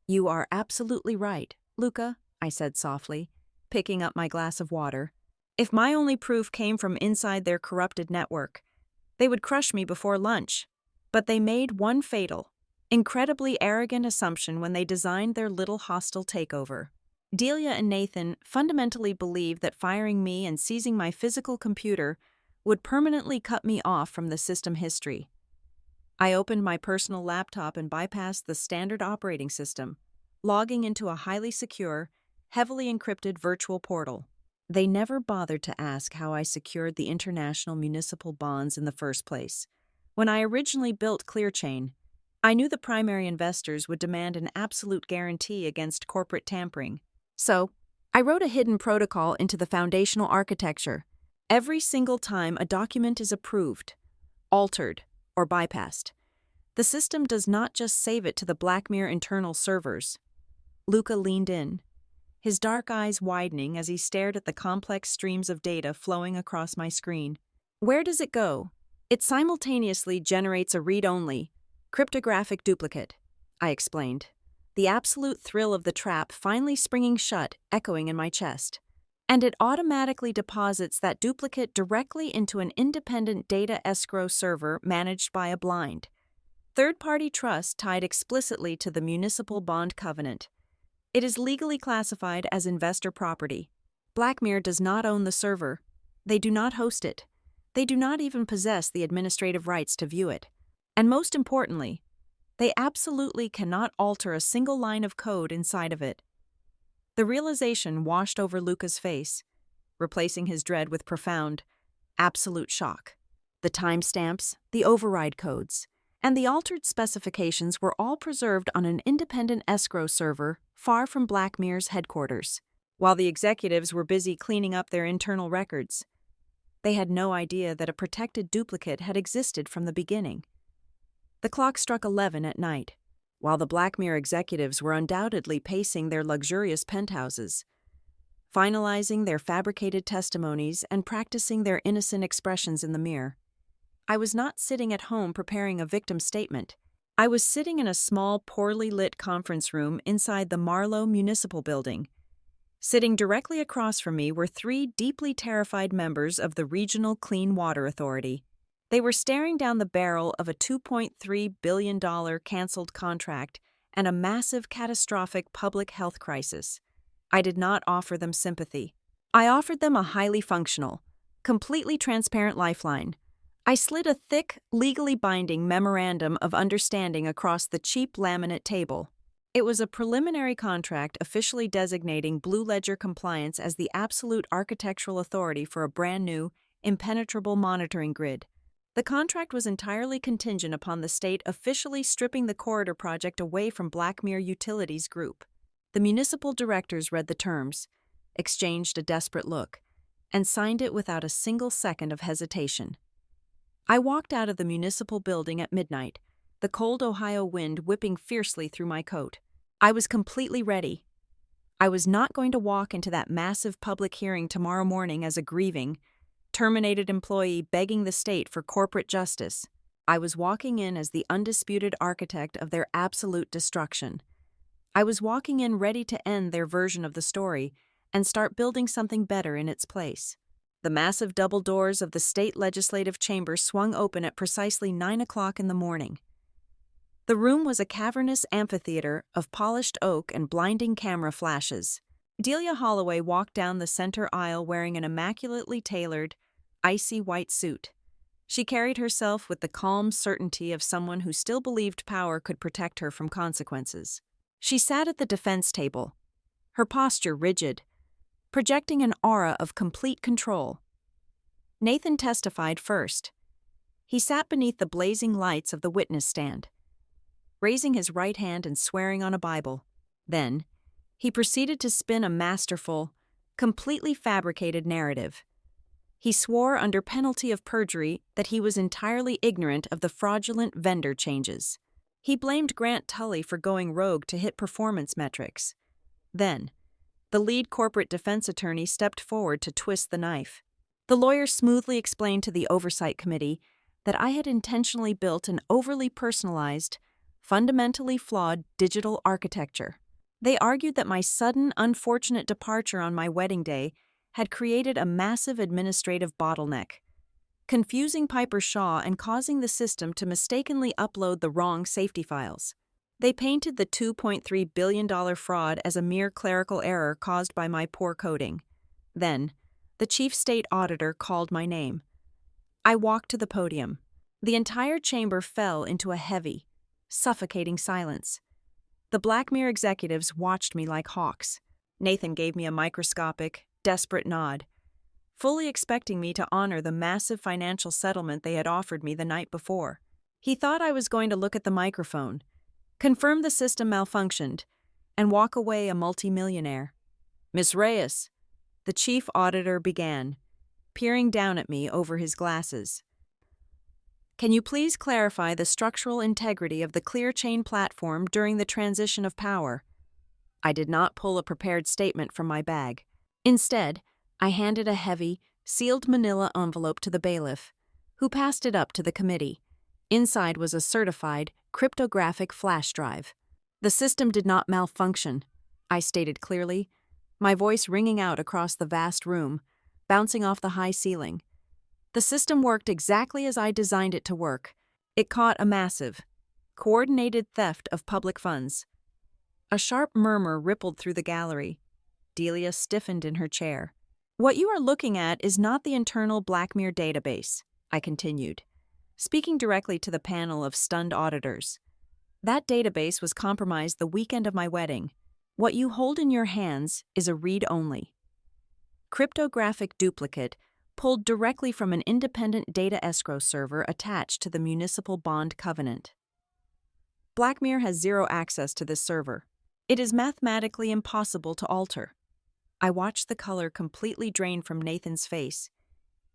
"You are absolutely right, Luca," I said softly, picking up my glass of water. "If my only proof came from inside their corrupted network, they would crush me before lunch. But they made one fatal, incredibly arrogant assumption when they designed their little hostile takeover. Delia and Nathan fundamentally believed that firing me and seizing my physical computer would permanently cut me off from the system history. I opened my personal laptop and bypassed the standard operating system, logging into a highly secure, heavily encrypted virtual portal. They never bothered to ask how I secured the international municipal bonds in the first place. When I originally built ClearChain, I knew the primary investors would demand an absolute guarantee against corporate tampering. So, I wrote a hidden protocol into the foundational architecture. Every single time a document is approved, altered, or bypassed, the system does not just save it to the Blackmere internal servers. Luca leaned in, his dark eyes widening as he stared at the complex streams of data flowing across my screen. "Where does it go?" "It simultaneously generates a read-only, cryptographic duplicate," I explained, the absolute thrill of the trap finally springing shut echoing in my chest. "And it automatically deposits that duplicate directly into an independent data escrow server managed by a blind, third-party trust tied explicitly to the municipal bond covenant. It is legally classified as investor property. Blackmere does not own the server. They do not host it. They do not even possess the administrative rights to view it. And most importantly, they absolutely cannot alter a single line of code inside of it." The realization washed over Luca's face, replacing his dread with profound, absolute shock. The timestamps, the override codes, and the altered specifications were all preserved on an independent escrow server far from Blackmere's headquarters. While the executives were busy cleaning up their internal records, they had no idea that a protected duplicate had existed from the beginning. The clock struck 11 at night. While the Blackmere executives were undoubtedly pacing their luxurious penthouses, finalizing their fabricated testimonies and practicing their innocent expressions in the mirror, I was not sitting at home preparing a victim statement. I was sitting in a small, poorly lit conference room inside the Marlow Municipal Building, Sitting directly across from me were three deeply terrified members of the Regional Clean Water Authority. They were staring down the barrel of a $2.3 billion canceled contract and a massive catastrophic public health crisis. I did not offer them sympathy. I offered them a highly functional, completely transparent lifeline. I slid a thick, legally binding memorandum of understanding across the cheap laminate table. It was a preliminary contract officially designating Blue Ledger Compliance as the absolute architectural authority for a brand new, impenetrable monitoring grid. The contract was entirely contingent upon the state officially stripping the corridor project away from Blackmere Utilities Group. The municipal directors read the terms, exchanged a desperate look, and signed it without a single second of hesitation. I walked out of the municipal building at midnight, the cold Ohio wind whipping fiercely through my coat. I was completely ready. I was not going to walk into that massive public hearing tomorrow morning as a grieving, terminated employee begging the state for corporate justice. I was walking in as the undisputed architect of their absolute destruction. I was walking in ready to end their version of the story and start building something better in its place. The massive double doors of the state legislative chamber swung open at precisely 9 o'clock in the morning. The room was a cavernous amphitheater of polished oak and blinding camera flashes. Delia Holloway walked down the center aisle wearing an immaculately tailored, icy white suit. She carried herself with the calm certainty of someone who still believed power could protect her from consequences. She sat at the defense table, her posture rigid, projecting an aura of complete control. Nathan testified first. He sat beneath the blazing lights of the witness stand, raising his right hand and swearing on a Bible. Then, he proceeded to spin a masterful, completely fabricated narrative. He swore under penalty of perjury that he was entirely ignorant of the fraudulent vendor changes. He blamed Grant Tully for going rogue to hit performance metrics. Then, the lead corporate defense attorney stepped forward to twist the knife. The lawyer smoothly explained to the oversight committee that I had intentionally built an overly personalized, fundamentally flawed digital architecture. They argued that my sudden, unfortunate departure on my wedding day had created a massive administrative bottleneck, confusing Piper Shaw and causing the system to mistakenly upload the wrong safety files. They painted the $2.3 billion fraud as a mere clerical error caused by my poor coding. Then, the chief state auditor called my name. I walked to the podium. The entire chamber fell into a heavy, suffocating silence. The Blackmere executives watched me like hawks. Nathan gave me a microscopic, desperate nod, fully expecting me to honor the massive financial settlement they had offered me the night before. He thought I was going to look at the microphone, confirm the system malfunctioned, and walk away a multimillionaire. "Miss Reyes," the chief auditor began, peering down at me over his glasses. "Can you please clarify the structural integrity of the ClearChain platform during the transition of power?" I did not pull a prepared statement from my bag. Instead, I handed a heavy, sealed manila envelope to the bailiff, who passed it up to the committee. Inside was a certified, cryptographic flash drive. "The system did not malfunction," I stated clearly, my voice ringing out across the vast room, bouncing off the high ceiling. "The system worked exactly as I designed it to work. It caught a massive, coordinated theft of public funds." A sharp murmur rippled through the gallery. Delia stiffened in her chair. "What you are looking at is not the internal Blackmere database," I continued, speaking directly to the panel of stunned auditors. "That database was compromised the weekend of my wedding. What you hold in your hands is a read-only, cryptographic duplicate pulled directly from an independent data escrow server attached to the municipal bond covenant. Blackmere has zero access to this server. It is mathematically impossible to alter." I watched the color completely drain from Nathan's face.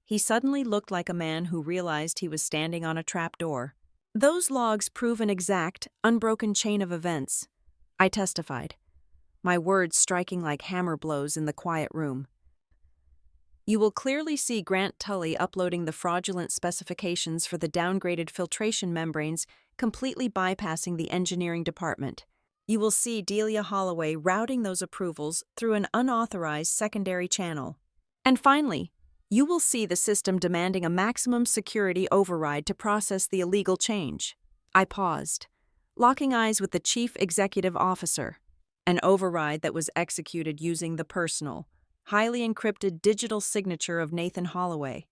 He suddenly looked like a man who realized he was standing on a trapdoor. "Those logs prove an exact, unbroken chain of events," I testified, my words striking like hammer blows in the quiet room. "You will clearly see Grant Tully uploading the fraudulent specifications for the downgraded filtration membranes, completely bypassing the engineering department. You will see Delia Holloway routing those approvals through an unauthorized secondary channel. And finally, you will see the system demanding a maximum security override to process the illegal change. I paused, locking eyes with the chief executive officer. An override that was executed using the personal, highly encrypted digital signature of Nathan Holloway.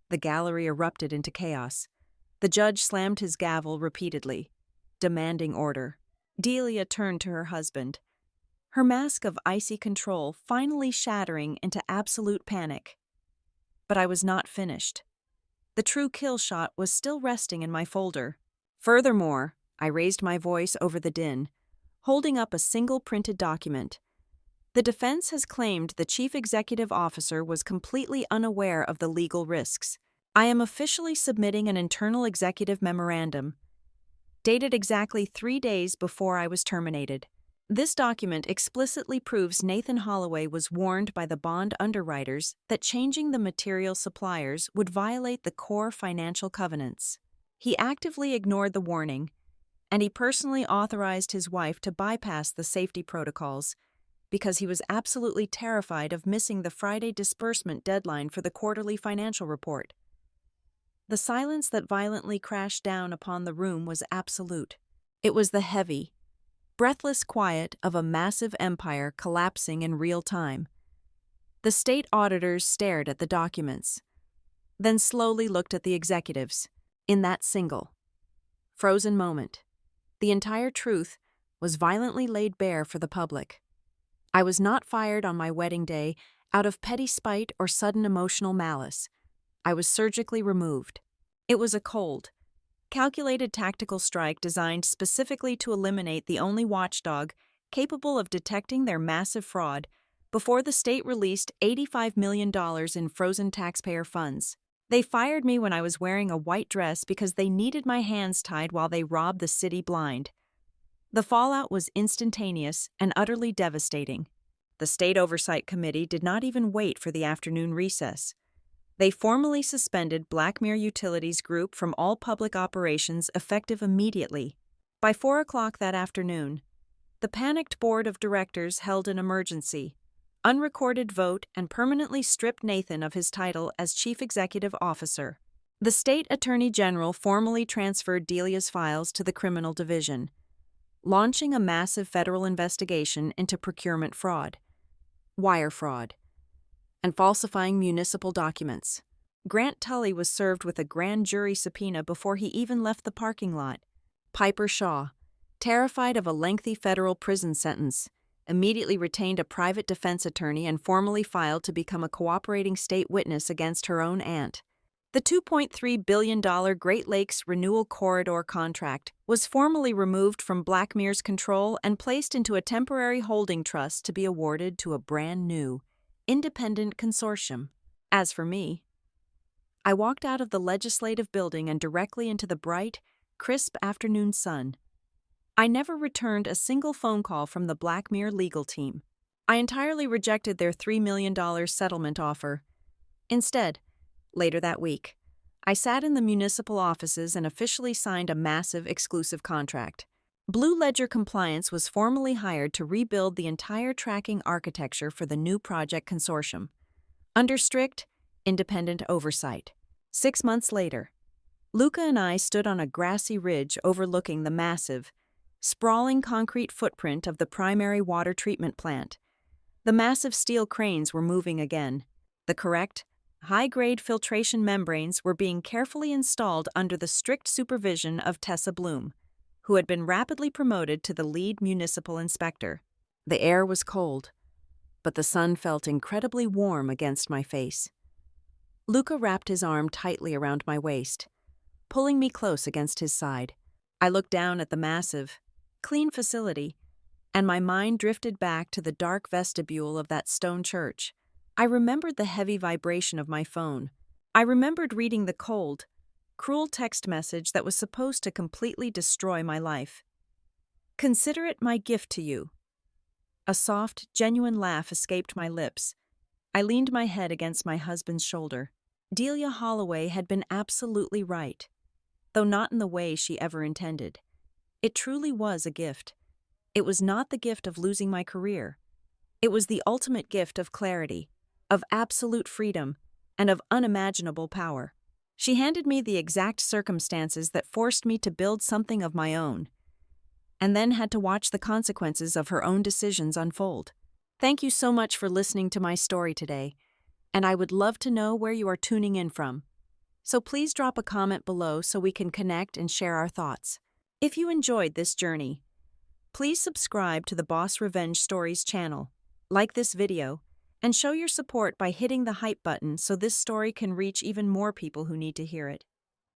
The gallery erupted into chaos. The judge slammed his gavel repeatedly, demanding order. Delia turned to her husband, her mask of icy control finally shattering into absolute panic. But I was not finished. The true kill shot was still resting in my folder. Furthermore, I raised my voice over the din, holding up a single printed document. The defense has claimed the chief executive officer was completely unaware of the legal risks. I am officially submitting an internal executive memorandum, dated exactly 3 days before I was terminated. This document explicitly proves Nathan Holloway was warned by the bond underwriters that changing the material suppliers would violate the core financial covenants. He actively ignored the warning, and he personally authorized his wife to bypass the safety protocols because he was absolutely terrified of missing the Friday disbursement deadline for the quarterly financial report. The silence that violently crashed down upon the room was absolute. It was the heavy, breathless quiet of a massive empire collapsing in real time. The state auditors stared at the documents, then slowly looked at the executives. In that single, frozen moment, the entire truth was violently laid bare for the public. I was not fired on my wedding day out of petty spite or sudden emotional malice. I was surgically removed. It was a cold, calculated tactical strike designed specifically to eliminate the only watchdog capable of detecting their massive fraud before the state released $85 million in frozen taxpayer funds. They fired me when I was wearing a white dress because they needed my hands tied while they robbed the city blind. The fallout was instantaneous and utterly devastating. The State Oversight Committee did not even wait for the afternoon recess. They formally suspended Blackmere Utilities Group from all public operations effective immediately. By 4 o'clock that afternoon, the panicked board of directors held an emergency, unrecorded vote and permanently stripped Nathan of his title as Chief Executive Officer. The State Attorney General formally transferred Delia's files to the Criminal Division, launching a massive federal investigation into procurement fraud, wire fraud, and falsifying municipal documents. Grant Tully was served with a grand jury subpoena before he even left the parking lot. Piper Shaw, terrified of a lengthy federal prison sentence, immediately retained a private defense attorney and formally filed to become a cooperating state witness against her own aunt. The $2.3 billion Great Lakes Renewal Corridor contract was formally removed from Blackmere's control and placed into a temporary holding trust to be awarded to a brand new, independent consortium. As for me, I walked out of the legislative building and directly into the bright, crisp afternoon sun. I never returned a single phone call from the Blackmere legal team. I entirely rejected their $3 million settlement offer. Instead, later that week, I sat in the municipal offices and officially signed a massive exclusive contract. Blue Ledger Compliance was formally hired to rebuild the entire tracking architecture for the new project consortium, under strict, independent oversight. 6 months later, Luca and I stood on a grassy ridge overlooking the massive, sprawling concrete footprint of the primary water treatment plant. The massive steel cranes were moving again. The correct, high-grade filtration membranes were being carefully installed under the strict supervision of Tessa Bloom, who had been rapidly promoted to the lead municipal inspector. The air was cold, but the sun felt incredibly warm against my face. Luca wrapped his arm tightly around my waist, pulling me close against his side. I looked down at the massive, clean facility, and my mind drifted back to the dark vestibule of that stone church. I remembered the heavy vibration of my phone. I remembered reading the cold, cruel text message that was supposed to completely destroy my life. Consider it my gift to you. A soft, genuine laugh escaped my lips. I leaned my head against my husband's shoulder. Delia Holloway had been absolutely right, though not in the way she ever intended. It truly was a gift. It was not the gift of losing my career. It was the ultimate gift of clarity, of absolute freedom, and of unimaginable power. She handed me the exact circumstances that forced me to build something of my own, and then had to watch the consequences of her own decisions unfold. Thank you so much for listening to my story today, and I would love to know where you are tuning in from. So please drop a comment below so we can connect and share our thoughts. If you enjoyed this journey, please subscribe to the Boss Revenge Stories channel, like this video, and show your support by hitting the hype button so this story can reach even more people who need to hear it.